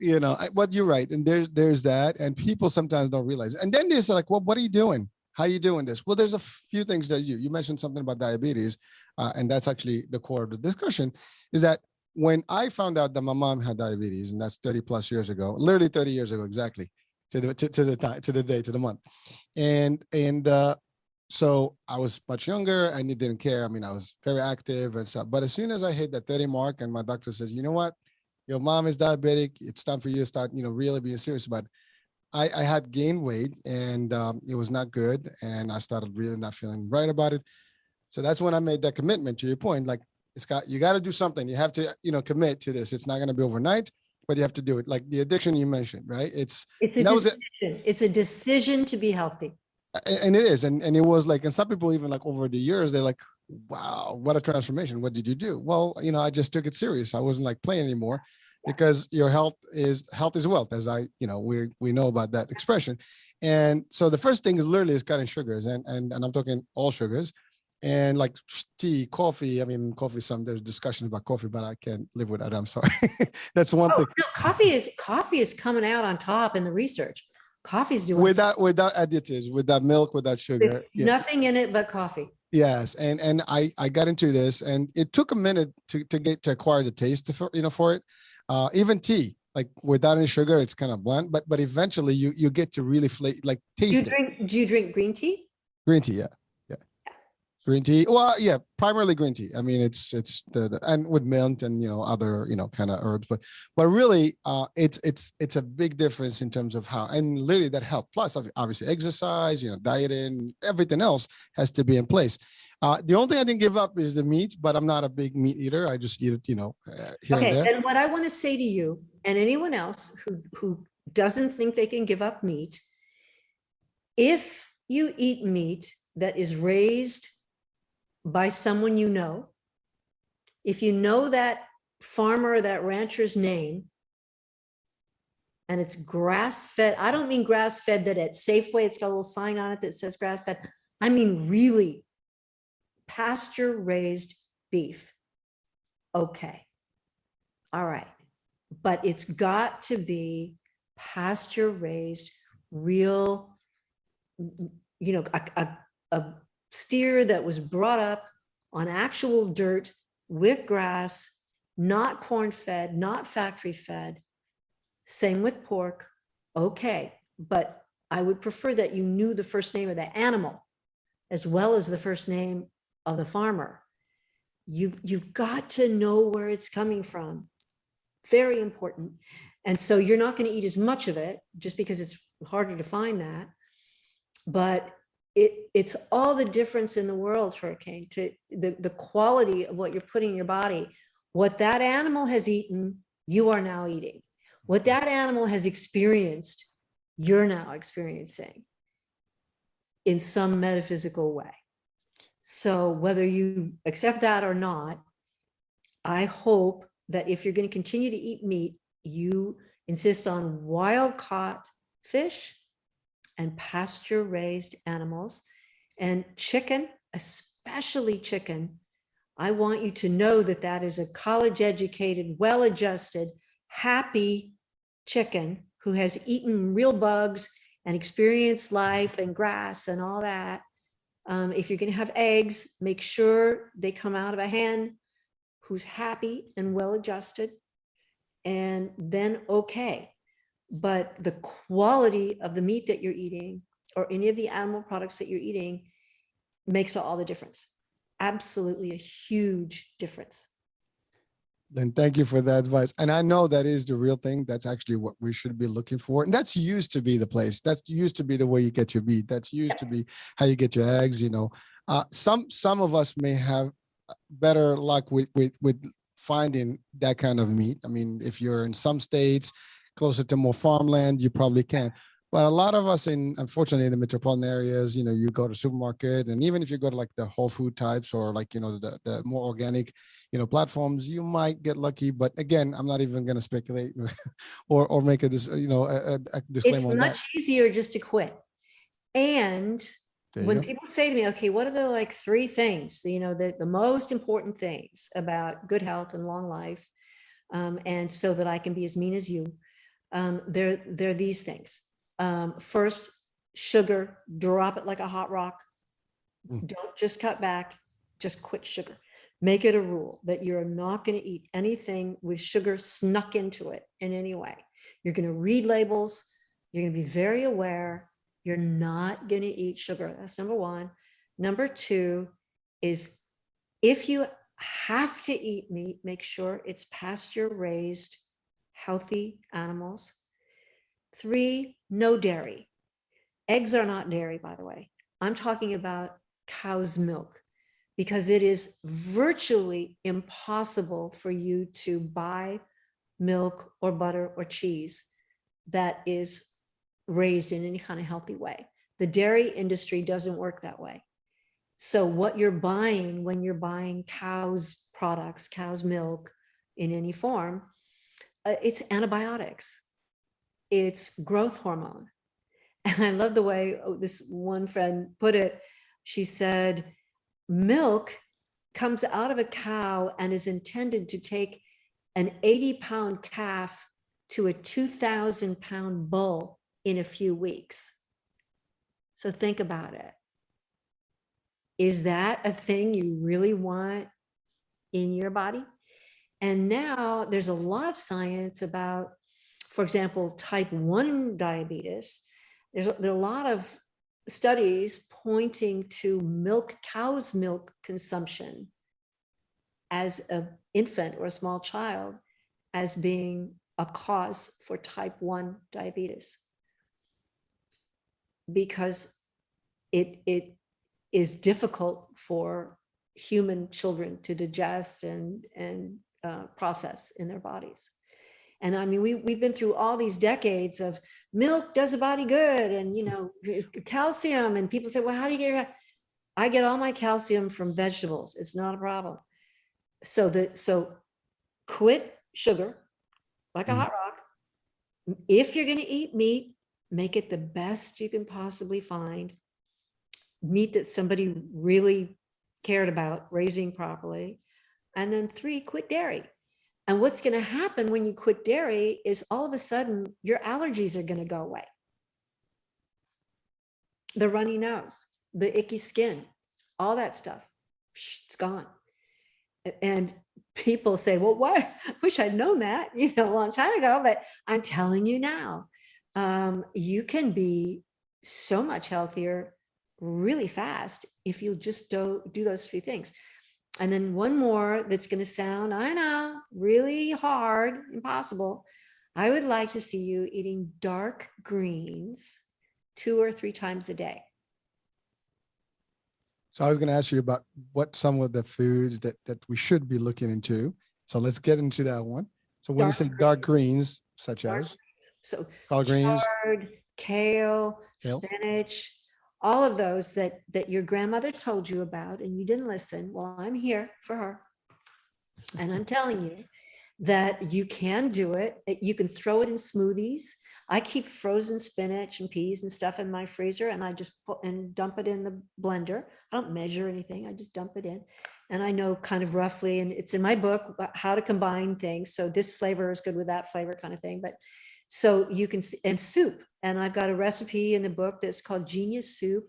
but you're right. And there's that. And people sometimes don't realize. And then there's like, well, what are you doing? How are you doing this? Well, there's a few things that you mentioned something about diabetes. And that's actually the core of the discussion, is that when I found out that my mom had diabetes, and that's 30 plus years ago, literally 30 years ago, exactly to the day, to the month. And so I was much younger and didn't care. I mean, I was very active and stuff. But as soon as I hit that 30 mark and my doctor says, you know what, your mom is diabetic, it's time for you to start, really being serious about it. I had gained weight, and it was not good. And I started really not feeling right about it. So that's when I made that commitment, to your point. Like, you got to do something. You have to, commit to this. It's not going to be overnight, but you have to do it. Like the addiction you mentioned, right? It's a decision. It's a decision to be healthy. And it is. And it was like, and some people even like over the years, they're like, wow, what a transformation. What did you do? Well, I just took it serious. I wasn't like playing anymore, because your health is wealth, as we know about that expression. And so the first thing is literally cutting sugars, and I'm talking all sugars, and like tea, coffee. I mean, coffee, there's discussion about coffee, but I can't live with that. I'm sorry. That's one thing. No, coffee is coming out on top in the research. Coffee's doing Without additives, without milk, without sugar. nothing in it but coffee. Yes, and I got into this, and it took a minute to acquire the taste for it. Even tea, like without any sugar, it's kind of blunt, but eventually you get to really taste it. Do you drink green tea? Green tea, yeah. Green tea. Well, yeah, primarily green tea. I mean, it's the and with mint and other kind of herbs, but really, it's a big difference in terms of how, and literally that help. Plus, obviously, exercise, dieting, everything else has to be in place. The only thing I didn't give up is the meat, but I'm not a big meat eater. I just eat it, here and there. And what I want to say to you and anyone else who doesn't think they can give up meat, if you eat meat that is raised by someone if you know that farmer or that rancher's name, and it's grass-fed, I don't mean grass-fed that at Safeway it's got a little sign on it that says grass-fed. I mean really pasture-raised beef. Okay. All right. But it's got to be pasture-raised, real, a steer that was brought up on actual dirt with grass, not corn-fed, not factory-fed. Same with pork. Okay, but I would prefer that you knew the first name of the animal as well as the first name of the farmer. You've got to know where it's coming from. Very important. And so you're not going to eat as much of it just because it's harder to find that. But it's all the difference in the world, Hurricane, to the quality of what you're putting in your body. What that animal has eaten, you are now eating. What that animal has experienced, you're now experiencing in some metaphysical way. So whether you accept that or not, I hope that if you're going to continue to eat meat, you insist on wild-caught fish and pasture-raised animals, and chicken, especially chicken. I want you to know that that is a college-educated, well-adjusted, happy chicken who has eaten real bugs and experienced life and grass and all that. If you're going to have eggs, make sure they come out of a hen who's happy and well-adjusted, and then okay. But the quality of the meat that you're eating or any of the animal products that you're eating makes all the difference. Absolutely a huge difference. Then thank you for that advice. And I know that is the real thing. That's actually what we should be looking for. And that's used to be the place. That's used to be the way you get your meat. That's used to be how you get your eggs, Some of us may have better luck with finding that kind of meat. I mean, if you're in some states, closer to more farmland, you probably can. But a lot of us unfortunately, in the metropolitan areas, you go to supermarket, and even if you go to like the whole food types or like, the more organic, platforms, you might get lucky. But again, I'm not even going to speculate or make a disclaimer It's on that. much easier just to quit. And when people say to me, okay, what are the like 3 things, the most important things about good health and long life, and so that I can be as mean as you, they're these things. First, sugar, drop it like a hot rock. Don't just cut back, just quit sugar. Make it a rule that you're not going to eat anything with sugar snuck into it in any way. You're going to read labels. You're going to be very aware. You're not going to eat sugar. That's number 1. Number 2 is if you have to eat meat, make sure it's pasture-raised, healthy animals. 3, no dairy. Eggs are not dairy, by the way. I'm talking about cow's milk, because it is virtually impossible for you to buy milk or butter or cheese that is raised in any kind of healthy way. The dairy industry doesn't work that way. So what you're buying when you're buying cow's products, cow's milk in any form, it's antibiotics, it's growth hormone. And I love the way this one friend put it. She said, milk comes out of a cow and is intended to take an 80-pound calf to a 2,000-pound bull in a few weeks. So think about it. Is that a thing you really want in your body? And now there's a lot of science about, for example, type 1 diabetes. There are a lot of studies pointing to cow's milk consumption as an infant or a small child as being a cause for type 1 diabetes, because it is difficult for human children to digest and process in their bodies. And I mean, we've been through all these decades of milk does the body good, and calcium, and people say, well, how do you get I get all my calcium from vegetables. It's not a problem. So quit sugar like a hot rock. If you're going to eat meat, make it the best you can possibly find. Meat that somebody really cared about raising properly. And then 3, quit dairy. And what's going to happen when you quit dairy is all of a sudden your allergies are going to go away. The runny nose, the icky skin, all that stuff, it's gone. And people say, well, why? Wish I'd known that, a long time ago, but I'm telling you now, you can be so much healthier really fast if you just do those few things. And then one more that's going to sound, I know, really hard, impossible. I would like to see you eating dark greens 2 or 3 times a day. So I was going to ask you about what some of the foods that we should be looking into. So let's get into that one. So when you say dark greens, such as? So collard greens, chard, kale, spinach, all of those that your grandmother told you about and you didn't listen. Well, I'm here for her. And I'm telling you that you can do it. You can throw it in smoothies. I keep frozen spinach and peas and stuff in my freezer, and I just put and dump it in the blender. I don't measure anything. I just dump it in. And I know kind of roughly, and it's in my book, how to combine things. So this flavor is good with that flavor kind of thing. But so you can, and soup. And I've got a recipe in the book that's called Genius Soup.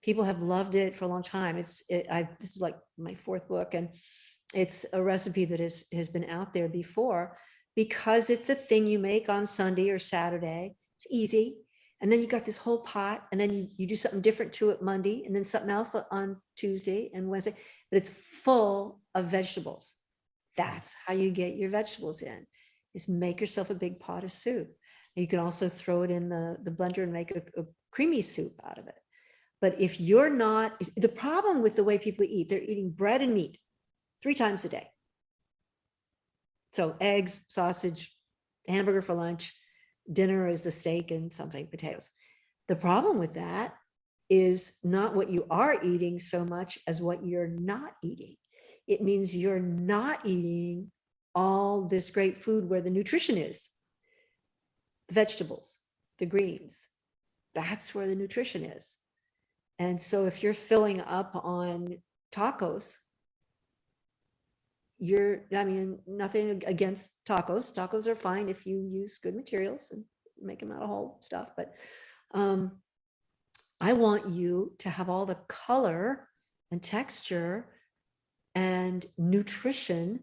People have loved it for a long time. This is like my 4th book, and it's a recipe that has been out there before, because it's a thing you make on Sunday or Saturday. It's easy. And then you got this whole pot, and then you do something different to it Monday, and then something else on Tuesday and Wednesday, but it's full of vegetables. That's how you get your vegetables in, is make yourself a big pot of soup. You can also throw it in the blender and make a creamy soup out of it. But if you're not, the problem with the way people eat, they're eating bread and meat 3 times a day. So eggs, sausage, hamburger for lunch, dinner is a steak and something, potatoes. The problem with that is not what you are eating so much as what you're not eating. It means you're not eating all this great food where the nutrition is. The vegetables, the greens, that's where the nutrition is. And so if you're filling up on tacos, nothing against tacos. Tacos are fine if you use good materials and make them out of whole stuff. But I want you to have all the color and texture and nutrition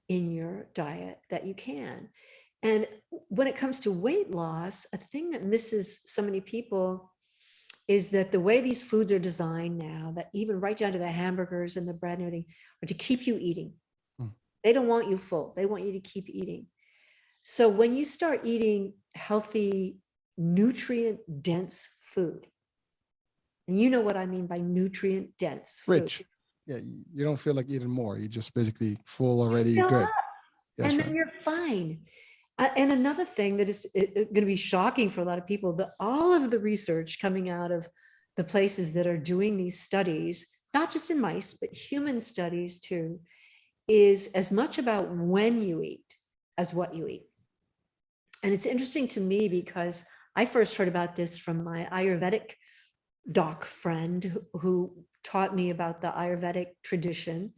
in your diet that you can. And when it comes to weight loss, a thing that misses so many people is that the way these foods are designed now, that even right down to the hamburgers and the bread and everything, are to keep you eating. They don't want you full. They want you to keep eating. So when you start eating healthy, nutrient-dense food, and you know what I mean by nutrient-dense food. Rich. Yeah, you don't feel like eating more. You're just basically full already, good. Yes, and then you're fine. And another thing that is going to be shocking for a lot of people, all of the research coming out of the places that are doing these studies, not just in mice, but human studies too, is as much about when you eat as what you eat. And it's interesting to me because I first heard about this from my Ayurvedic doc friend who taught me about the Ayurvedic tradition.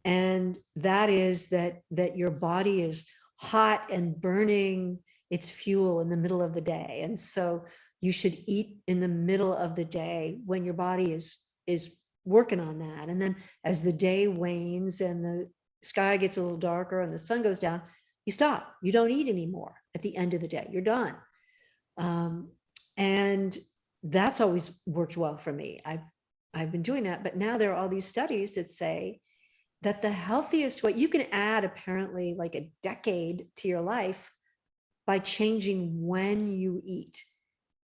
And that is that your body is hot and burning its fuel in the middle of the day. And so you should eat in the middle of the day when your body is working on that. And then as the day wanes and the sky gets a little darker and the sun goes down, you stop. You don't eat anymore at the end of the day. You're done. And that's always worked well for me. I've been doing that, but now there are all these studies that say that the healthiest way, you can add apparently like a decade to your life by changing when you eat,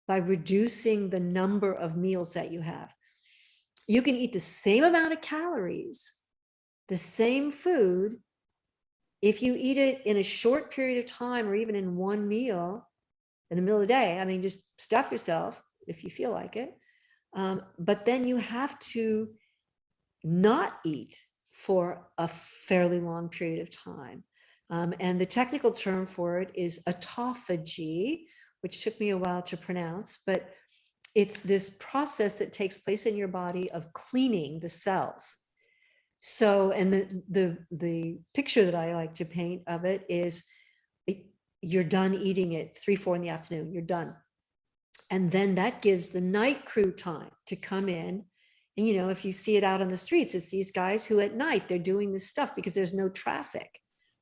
by reducing the number of meals that you have. You can eat the same amount of calories, the same food, if you eat it in a short period of time or even in one meal in the middle of the day. I mean, just stuff yourself if you feel like it. But then you have to not eat for a fairly long period of time. And the technical term for it is autophagy, which took me a while to pronounce, but it's this process that takes place in your body of cleaning the cells. So, and the picture that I like to paint of it is you're done eating at 3, 4 in the afternoon, you're done. And then that gives the night crew time to come in. And, you know, if you see it out on the streets, it's these guys who at night, they're doing this stuff because there's no traffic,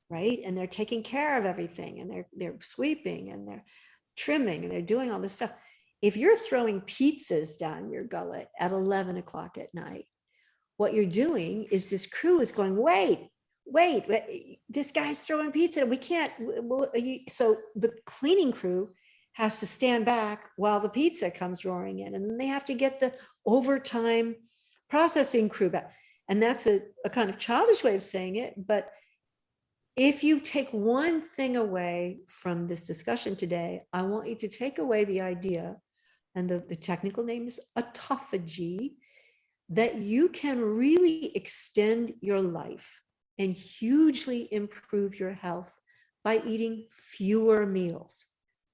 right? And they're taking care of everything, and they're sweeping and they're trimming and they're doing all this stuff. If you're throwing pizzas down your gullet at 11 o'clock at night, what you're doing is this crew is going, wait, this guy's throwing pizza. We can't. So the cleaning crew has to stand back while the pizza comes roaring in. And then they have to get the overtime processing crew back. And that's a kind of childish way of saying it. But if you take one thing away from this discussion today, I want you to take away the idea, and the technical name is autophagy, that you can really extend your life and hugely improve your health by eating fewer meals,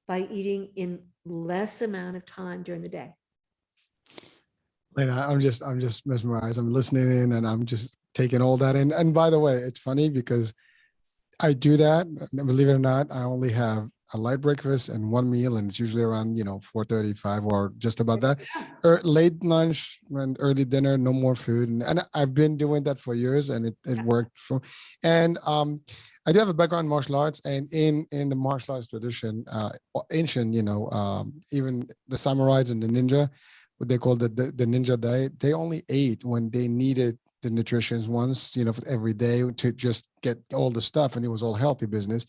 by eating in less amount of time during the day. Lynne, I'm just mesmerized. I'm listening in and I'm just taking all that in. And by the way, it's funny because I do that. Believe it or not, I only have a light breakfast and one meal, and it's usually around 4:35 or just about that. Late lunch and early dinner, no more food, and I've been doing that for years, and it worked for. And I do have a background in martial arts, and in the martial arts tradition, ancient, even the samurais and the ninja, what they call the ninja diet, they only ate when they needed the nutrition once, for every day to just get all the stuff, and it was all healthy business,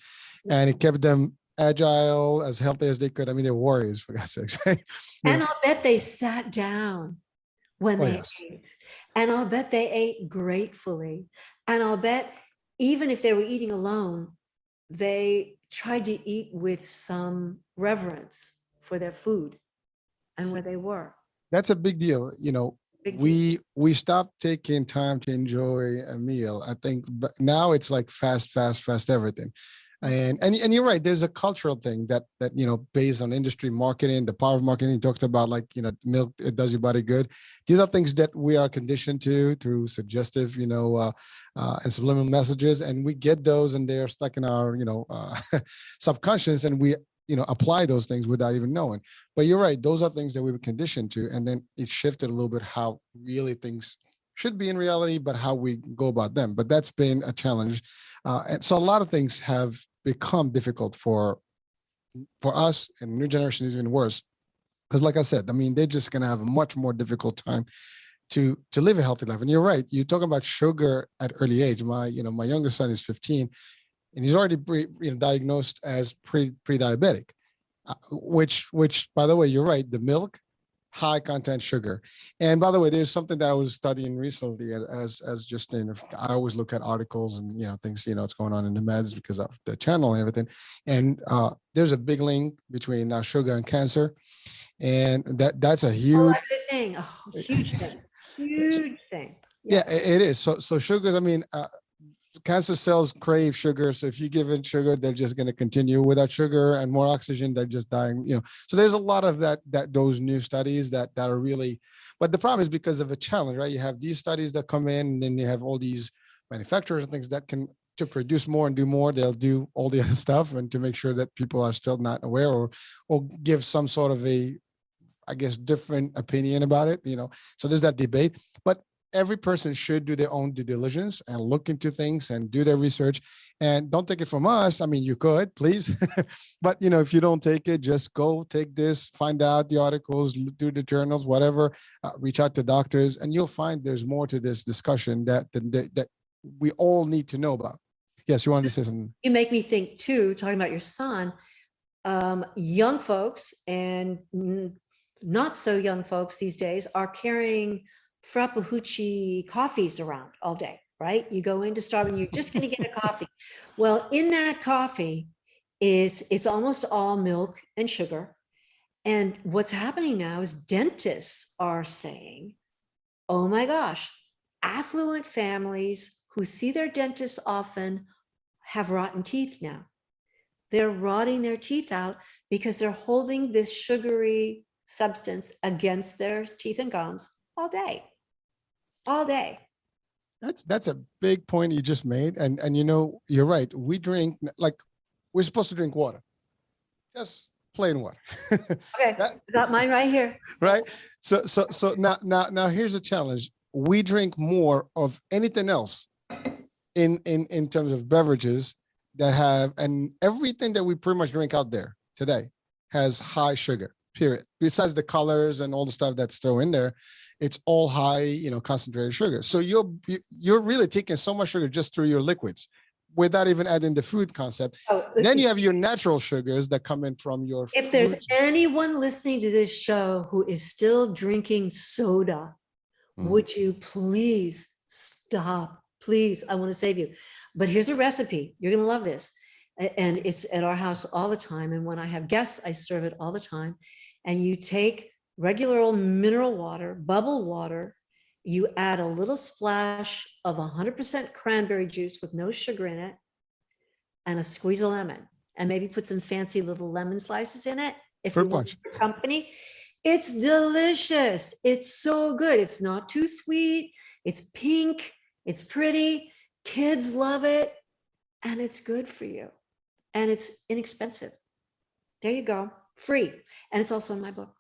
and it kept them agile, as healthy as they could. I mean, they're warriors, for God's sakes. Right? And I'll bet they sat down when they ate. And I'll bet they ate gratefully. And I'll bet even if they were eating alone, they tried to eat with some reverence for their food and where they were. That's a big deal. We stopped taking time to enjoy a meal. I think, but now it's like fast everything. And you're right. There's a cultural thing that based on industry marketing, the power of marketing. You talked about milk, it does your body good. These are things that we are conditioned to through suggestive, and subliminal messages, and we get those, and they're stuck in our subconscious, and we apply those things without even knowing. But you're right. Those are things that we were conditioned to, and then it shifted a little bit how really things should be in reality, but how we go about them. But that's been a challenge. And so a lot of things have become difficult for us, and new generation is even worse. Because like I said, I mean, they're just going to have a much more difficult time to live a healthy life. And you're right. You're talking about sugar at early age. My youngest son is 15, and he's already diagnosed as pre-diabetic, which by the way, you're right. The milk, high content sugar. And by the way, there's something that I was studying recently as just I always look at articles and things what's going on in the meds because of the channel and everything. And there's a big link between sugar and cancer. And that's a Oh, huge, that's a thing, a huge thing, huge thing. yeah, Yes. it is. So sugars, I mean, cancer cells crave sugar. So if you give it sugar, they're just going to continue without sugar and more oxygen. They're just dying, So there's a lot of those new studies that are really, but the problem is because of a challenge, right? You have these studies that come in, and then you have all these manufacturers and things that can, to produce more and do more, they'll do all the other stuff, and to make sure that people are still not aware, or give some sort of a, I guess, different opinion about it, So there's that debate, but every person should do their own due diligence and look into things and do their research. And don't take it from us. I mean, you could, please, but if you don't take it, just go take this, find out the articles, do the journals, whatever, reach out to doctors, and you'll find there's more to this discussion that we all need to know about. Yes, you wanted to say something? You make me think too, talking about your son, young folks and not so young folks these days are carrying frappuccino coffees around all day, right? You go into Starbucks and you're just going to get a coffee. Well, in that coffee it's almost all milk and sugar. And what's happening now is dentists are saying, oh my gosh, affluent families who see their dentists often have rotten teeth now. They're rotting their teeth out because they're holding this sugary substance against their teeth and gums all day. All day. That's a big point you just made. And you're right. We drink, like, we're supposed to drink water. Just plain water. Okay, I got mine right here. Right. So now here's a challenge. We drink more of anything else in terms of beverages that have, and everything that we pretty much drink out there today has high sugar, period. Besides the colors and all the stuff that's thrown in there, it's all high, concentrated sugar. So you're really taking so much sugar just through your liquids without even adding the food concept. Then you have your natural sugars that come in from your If there's anyone listening to this show who is still drinking soda, would you please stop? Please, I want to save you. But here's a recipe. You're going to love this. And it's at our house all the time. And when I have guests, I serve it all the time. And you take regular old mineral water, bubble water, you add a little splash of 100% cranberry juice with no sugar in it, and a squeeze of lemon, and maybe put some fancy little lemon slices in it. If you want your company, it's delicious. It's so good. It's not too sweet. It's pink. It's pretty. Kids love it. And it's good for you. And it's inexpensive. There you go. Free. And it's also in my book.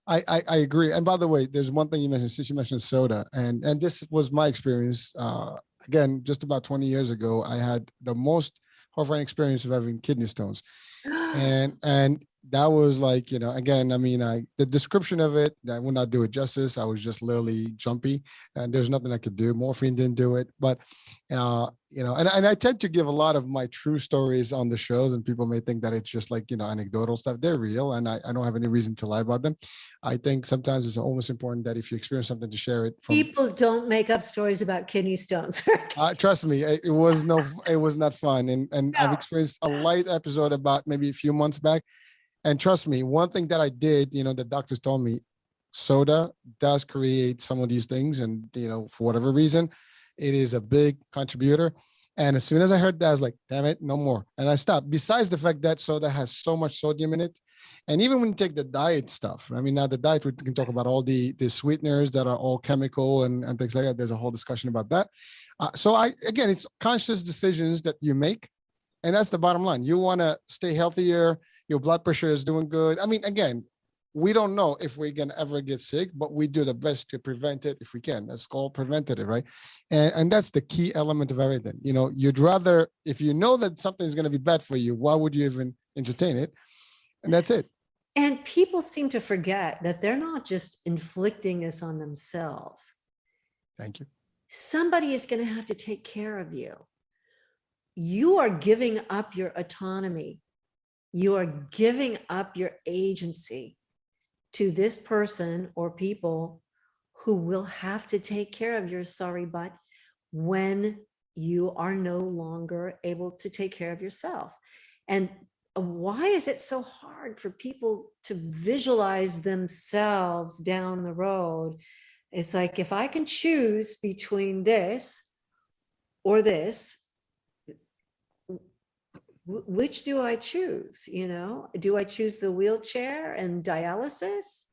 I agree. And by the way, there's one thing you mentioned, since you mentioned soda, and this was my experience. Again, just about 20 years ago, I had the most horrifying experience of having kidney stones. And that was like, again, I mean, the description of it, I would not do it justice. I was just literally jumpy, and there's nothing I could do. Morphine didn't do it. But, and I tend to give a lot of my true stories on the shows, and people may think that it's just like, anecdotal stuff. They're real, and I don't have any reason to lie about them. I think sometimes it's almost important that if you experience something, to share it. People don't make up stories about kidney stones. Trust me, it was not fun. And no. I've experienced a light episode about maybe a few months back. And trust me, one thing that I did, the doctors told me, soda does create some of these things. And, for whatever reason, it is a big contributor. And as soon as I heard that, I was like, damn it, no more. And I stopped. Besides the fact that soda has so much sodium in it. And even when you take the diet stuff, I mean, now the diet, we can talk about all the sweeteners that are all chemical and things like that. There's a whole discussion about that. Again, it's conscious decisions that you make. And that's the bottom line. You want to stay healthier. Your blood pressure is doing good. I mean, again, we don't know if we can ever get sick, but we do the best to prevent it if we can. That's called preventative, right? And that's the key element of everything. You'd rather, if you know that something's going to be bad for you, why would you even entertain it? And that's it. And people seem to forget that they're not just inflicting this on themselves. Thank you. Somebody is going to have to take care of you. You are giving up your autonomy. You are giving up your agency to this person or people who will have to take care of your sorry butt when you are no longer able to take care of yourself. And why is it so hard for people to visualize themselves down the road? It's like, if I can choose between this or this, which do I choose? You know, do I choose the wheelchair and dialysis?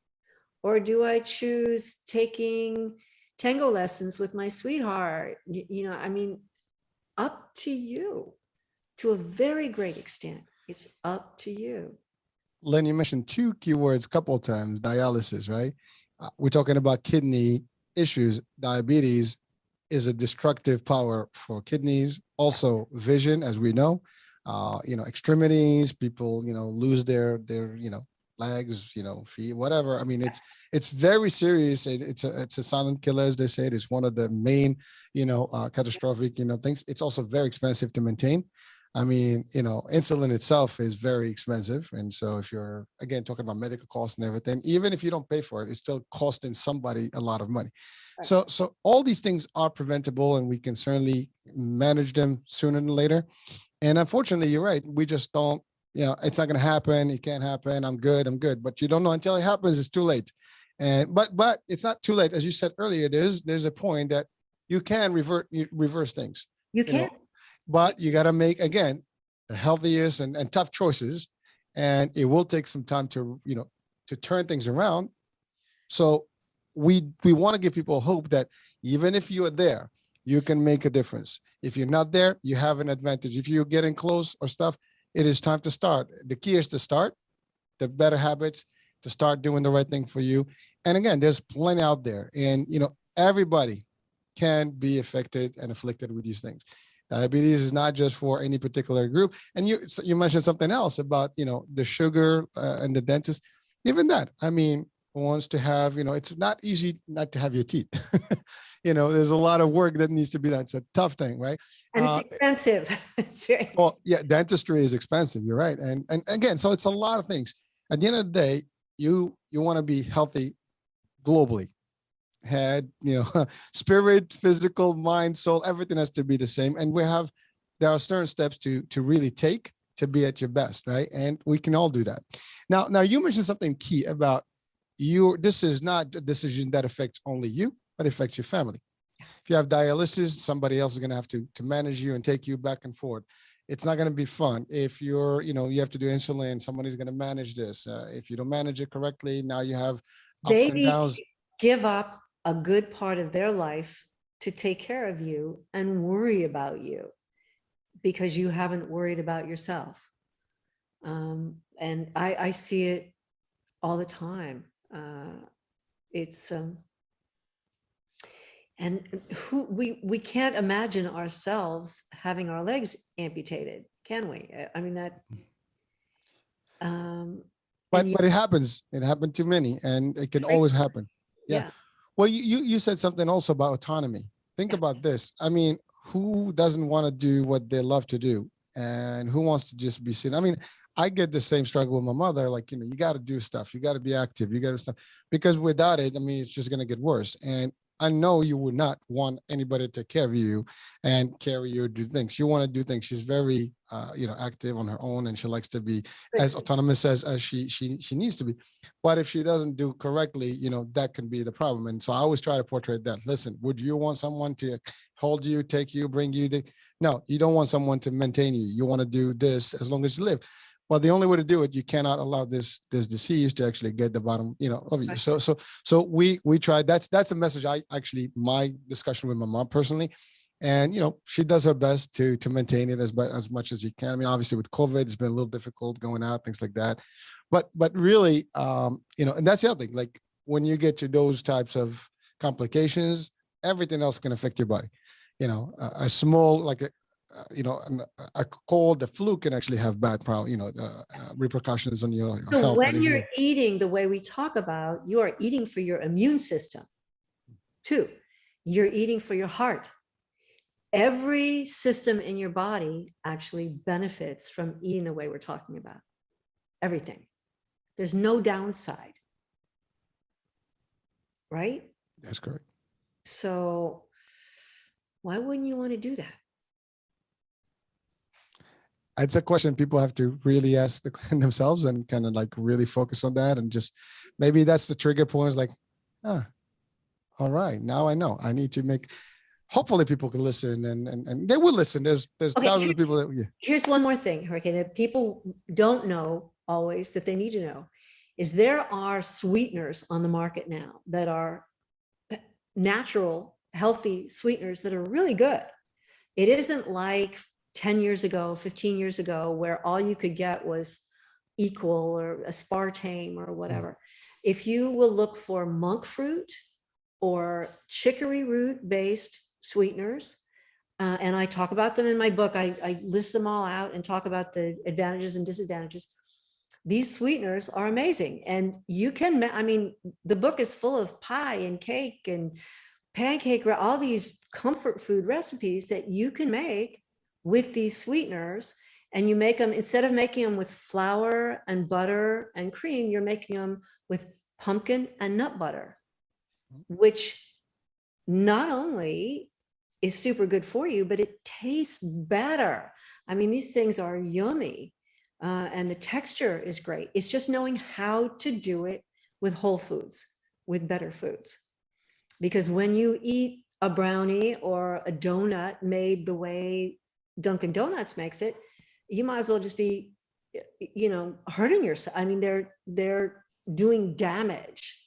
Or do I choose taking tango lessons with my sweetheart? You know, I mean, up to you to a very great extent. It's up to you. Lynn, you mentioned two keywords a couple of times, dialysis, right? We're talking about kidney issues. Diabetes is a destructive power for kidneys, also vision, as we know, extremities, people, lose their, legs, feet, whatever. I mean, it's very serious. It's a silent killer, as they say. It's one of the main, catastrophic, things. It's also very expensive to maintain. I mean, insulin itself is very expensive. And so if you're, again, talking about medical costs and everything, even if you don't pay for it, it's still costing somebody a lot of money. Right. So all these things are preventable, and we can certainly manage them sooner than later. And unfortunately, you're right. We just don't, it's not going to happen. It can't happen. I'm good. But you don't know until it happens. It's too late. And but it's not too late. As you said earlier, there's a point that you can reverse things. You can. But you got to make, again, the healthiest and tough choices. And it will take some time to turn things around. So we want to give people hope that even if you are there, you can make a difference. If you're not there, you have an advantage. If you're getting close or stuff, it is time to start. The key is to start, the better habits, to start doing the right thing for you. And again, there's plenty out there. And, everybody can be affected and afflicted with these things. Diabetes is not just for any particular group. And you mentioned something else about, the sugar and the dentist. Even that, I mean, wants to have, it's not easy not to have your teeth. There's a lot of work that needs to be done. It's a tough thing, right? And it's expensive. It's very expensive. Well, yeah, dentistry is expensive. You're right. And again, so it's a lot of things. At the end of the day, you want to be healthy globally. Head, spirit, physical, mind, soul, everything has to be the same. And there are certain steps to really take to be at your best, right? And we can all do that. Now you mentioned something key about this is not a decision that affects only you, but affects your family. If you have dialysis, somebody else is going to have to manage you and take you back and forth. It's not going to be fun. If you're, you have to do insulin, somebody's going to manage this. If you don't manage it correctly, now you have They ups and need downs. to give up a good part of their life to take care of you and worry about you because you haven't worried about yourself. And I see it all the time. It's and we can't imagine ourselves having our legs amputated, can we? I mean that. But it happens. It happened to many, and it can always happen. Yeah. Well, you said something also about autonomy. Think about this. I mean, who doesn't want to do what they love to do, and who wants to just be seen? I mean, I get the same struggle with my mother. Like, you got to do stuff. You got to be active. You got to stuff, because without it, I mean, it's just going to get worse. And I know you would not want anybody to take care of you and carry you, do things. You want to do things. She's very, active on her own, and she likes to be as autonomous as she needs to be. But if she doesn't do correctly, that can be the problem. And so I always try to portray that. Listen, would you want someone to hold you, take you, bring you? No, you don't want someone to maintain you. You want to do this as long as you live. Well, the only way to do it, you cannot allow this disease to actually get the bottom, of you. So we tried. That's a message. My discussion with my mom personally, and she does her best to maintain it as much as you can. I mean, obviously with COVID, it's been a little difficult going out, things like that. But really, and that's the other thing. Like when you get to those types of complications, everything else can affect your body. A small a cold, the flu can actually have bad repercussions on your so health. when you're eating the way we talk about, you are eating for your immune system. 2, you're eating for your heart. Every system in your body actually benefits from eating the way we're talking about. Everything. There's no downside. Right? That's correct. So why wouldn't you want to do that? It's a question people have to really ask themselves and kind of like really focus on that. And just maybe that's the trigger point is like, ah, all right, now I know I need to make, hopefully people can listen and they will listen. There's Okay, thousands of people that, yeah. here's one more thing, Hurricane, that people don't know always that they need to know is there are sweeteners on the market now that are natural, healthy sweeteners that are really good. It isn't like 10 years ago, 15 years ago, where all you could get was equal or aspartame or whatever. If you will look for monk fruit or chicory root based sweeteners, and I talk about them in my book, I list them all out and talk about the advantages and disadvantages. These sweeteners are amazing. And you can, I mean, the book is full of pie and cake and pancake, all these comfort food recipes that you can make with these sweeteners. And you make them, instead of making them with flour and butter and cream, you're making them with pumpkin and nut butter, which not only is super good for you, but it tastes better. I mean, these things are yummy. And the texture is great. It's just knowing how to do it with whole foods, with better foods. Because when you eat a brownie or a donut made the way Dunkin' Donuts makes it, you might as well just be, you know, hurting yourself. I mean, they're doing damage.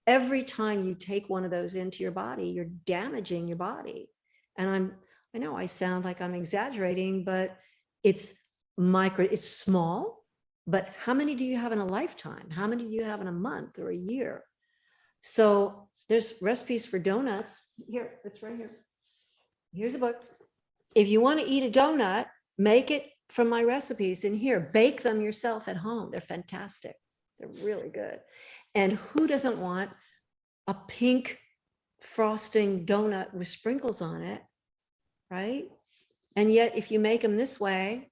Every time you take one of those into your body, you're damaging your body. And I know I sound like I'm exaggerating, but it's it's small, but how many do you have in a lifetime? How many do you have in a month or a year? So there's recipes for donuts. Here, it's right here. Here's a book. If you want to eat a donut, make it from my recipes in here. Bake them yourself at home. They're fantastic. They're really good. And who doesn't want a pink frosting donut with sprinkles on it, right? And yet, if you make them this way,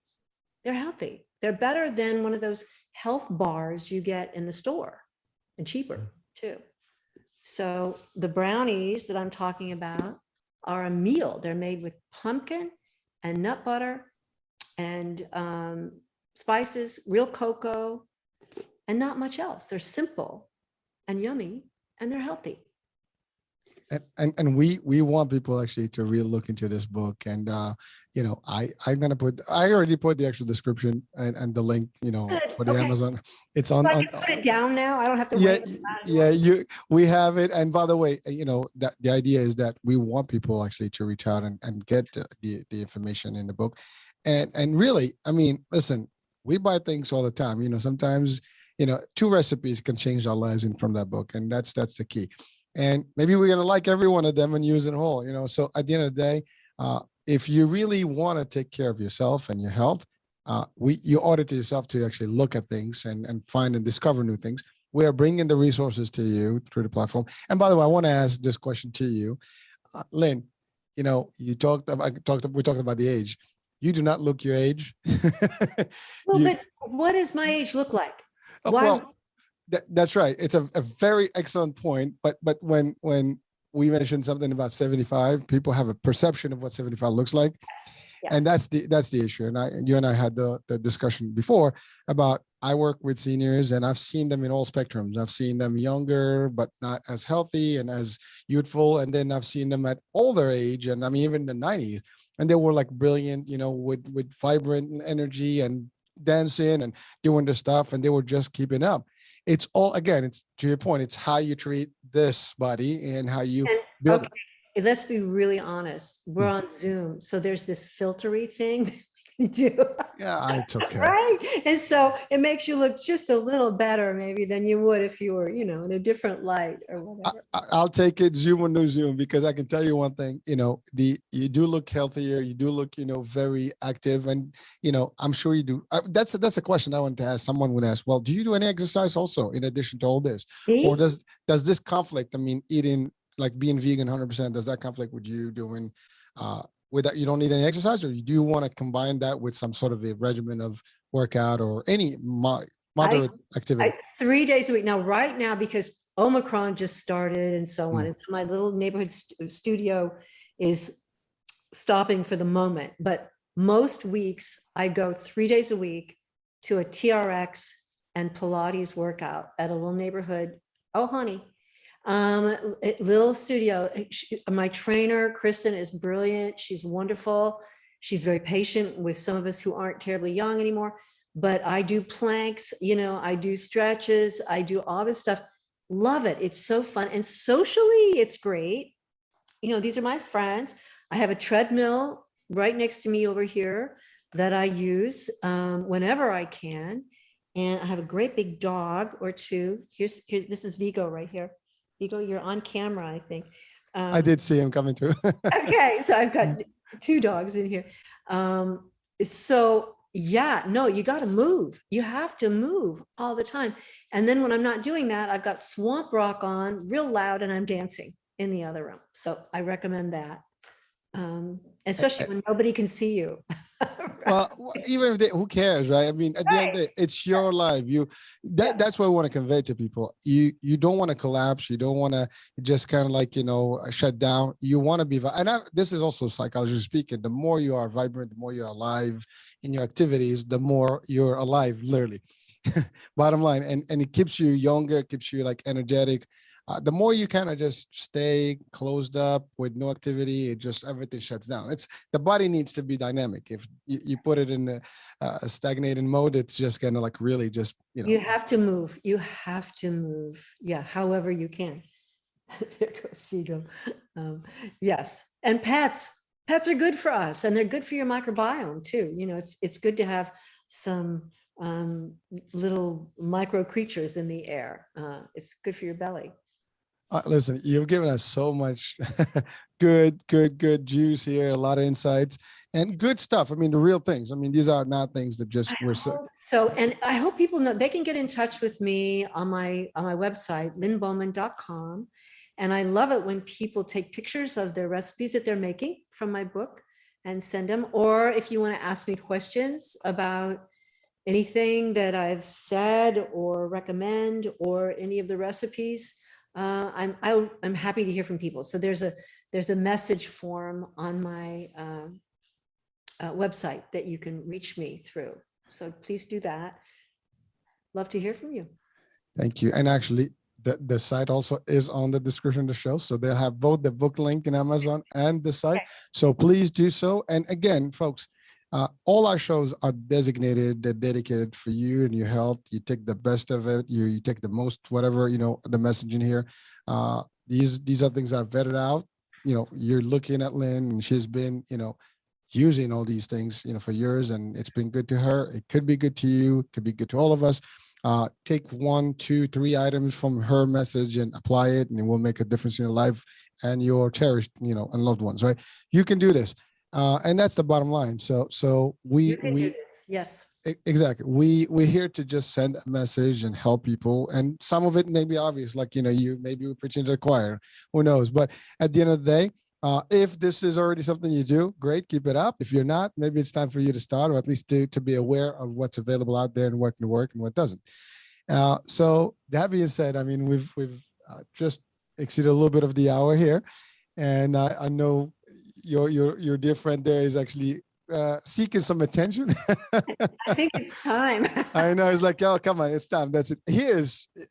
they're healthy. They're better than one of those health bars you get in the store, and cheaper too. So the brownies that I'm talking about are a meal. They're made with pumpkin and nut butter and spices, real cocoa, and not much else. They're simple and yummy, and they're healthy. And we want people actually to really look into this book. And you know, I already put the actual description and the link, you know, Good. for the Okay. Amazon. It's on. So I can put it down now. I don't have to wait. We have it. And by the way, you know, that the idea is that we want people actually to reach out and get the information in the book. And really, I mean, listen, we buy things all the time. You know, sometimes, you know, 2 recipes can change our lives in from that book, and that's the key. And maybe we're going to like every one of them and use it whole, you know. So at the end of the day, if you really want to take care of yourself and your health, you audit yourself to actually look at things and find and discover new things. We are bringing the resources to you through the platform. And by the way, I want to ask this question to you, Lynne. You know, we talked about the age. You do not look your age. Well, but what does my age look like? Why? Well, that's right. It's a very excellent point. But when we mentioned something about 75, people have a perception of what 75 looks like. Yeah. And that's the issue. And you and I had the discussion before about, I work with seniors and I've seen them in all spectrums. I've seen them younger, but not as healthy and as youthful. And then I've seen them at older age. And I mean, even the 90s, and they were like brilliant, you know, with vibrant energy and dancing and doing the stuff. And they were just keeping up. It's all, again, it's to your point, it's how you treat this body and how you build it. Let's be really honest. We're on Zoom. So there's this filtery thing that we can do. Yeah, it's okay. Right. And so it makes you look just a little better maybe than you would if you were, you know, in a different light or whatever. I'll take it Zoom or no Zoom, because I can tell you one thing, you know, you do look healthier. You do look, you know, very active. And, you know, I'm sure you do. That's a question I want to ask. Someone would ask, well, do you do any exercise also in addition to all this? See? Or does this conflict, I mean, eating, like being vegan 100%, does that conflict with you doing with that? You don't need any exercise, or you do want to combine that with some sort of a regimen of workout or any moderate activity? 3 days a week. Now, right now, because Omicron just started and so on, and so my little neighborhood studio is stopping for the moment, but most weeks I go 3 days a week to a TRX and Pilates workout at a little neighborhood. Oh, honey, little studio. My trainer, Kristen, is brilliant. She's wonderful. She's very patient with some of us who aren't terribly young anymore. But I do planks, I do stretches, I do all this stuff. Love it. It's so fun. And socially, it's great. These are my friends. I have a treadmill right next to me over here that I use whenever I can. And I have a great big dog or two. Here's this is Vigo right here. Vigo, you're on camera, I think. I did see him coming through. Okay, so I've got 2 dogs in here. So yeah, no, you got to move. You have to move all the time. And then when I'm not doing that, I've got Swamp Rock on real loud and I'm dancing in the other room. So I recommend that. Especially when nobody can see you. Well, even if who cares, right? I mean, at the end of the day, it's your life. That's what we want to convey to people. You don't want to collapse. You don't want to just kind of like, shut down. You want to be, and this is also psychology speaking. The more you are vibrant, the more you're alive in your activities, the more you're alive, literally. Bottom line, and it keeps you younger, keeps you like energetic. The more you kind of just stay closed up with no activity, it just everything shuts down. The body needs to be dynamic. If you put it in a stagnating mode, it's just gonna like really just You have to move. You have to move. Yeah, however you can. There goes Figo. Yes, and pets are good for us, and they're good for your microbiome too. It's good to have some little micro creatures in the air. It's good for your belly. Listen, you've given us so much good juice here, a lot of insights and good stuff. I mean, the real things. I mean, these are not things that just we're so. And I hope people know they can get in touch with me on my website, lynnebowman.com. And I love it when people take pictures of their recipes that they're making from my book and send them. Or if you want to ask me questions about anything that I've said or recommend or any of the recipes, I'm happy to hear from people. So there's a message form on my website that you can reach me through. So please do that. Love to hear from you. Thank you. And actually, the site also is on the description of the show. So they'll have both the book link in Amazon and the site. Okay. So please do so. And again, folks, all our shows are designated, they're dedicated for you and your health. You take the best of it. You take the most, whatever, the message in here. These are things that are vetted out. You're looking at Lynne and she's been, using all these things, for years, and it's been good to her. It could be good to you. It could be good to all of us. Take 1, 2, 3 items from her message and apply it, and it will make a difference in your life and your cherished, and loved ones, right? You can do this. And that's the bottom line. So we do this. Yes, exactly. We're here to just send a message and help people. And some of it may be obvious, like, maybe we're preaching to the choir, who knows? But at the end of the day, if this is already something you do, great, keep it up. If you're not, maybe it's time for you to start, or at least to be aware of what's available out there and what can work and what doesn't. So that being said, I mean, we've just exceeded a little bit of the hour here. And I know your dear friend there is actually seeking some attention. I think it's time. I know. It's like, oh, come on, it's time. That's it.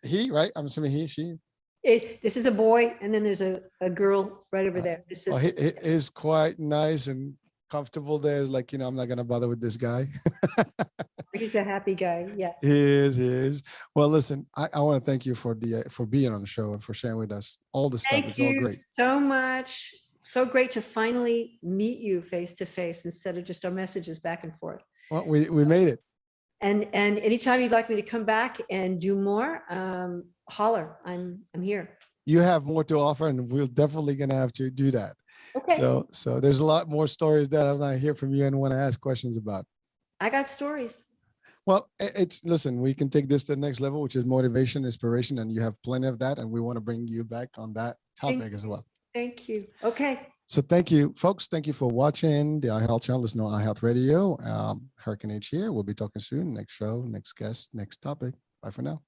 He, right? I'm assuming she. This is a boy, and then there's a girl right over there. This is. He is quite nice and comfortable there. It's like, I'm not going to bother with this guy. He's a happy guy. Yeah. He is. Well, listen, I want to thank you for being on the show and for sharing with us all the stuff. It's all great. Thank you so much. So great to finally meet you face to face instead of just our messages back and forth. Well, we made it. And anytime you'd like me to come back and do more, holler. I'm here. You have more to offer, and we're definitely gonna have to do that. Okay. So there's a lot more stories that I'm not hear from you and want to ask questions about. I got stories. Well, listen, we can take this to the next level, which is motivation, inspiration, and you have plenty of that, and we want to bring you back on that topic as well. Thank you. Okay. So thank you, folks. Thank you for watching the iHealth channel. Listen to iHealth Radio. Hurricane H here. We'll be talking soon. Next show, next guest, next topic. Bye for now.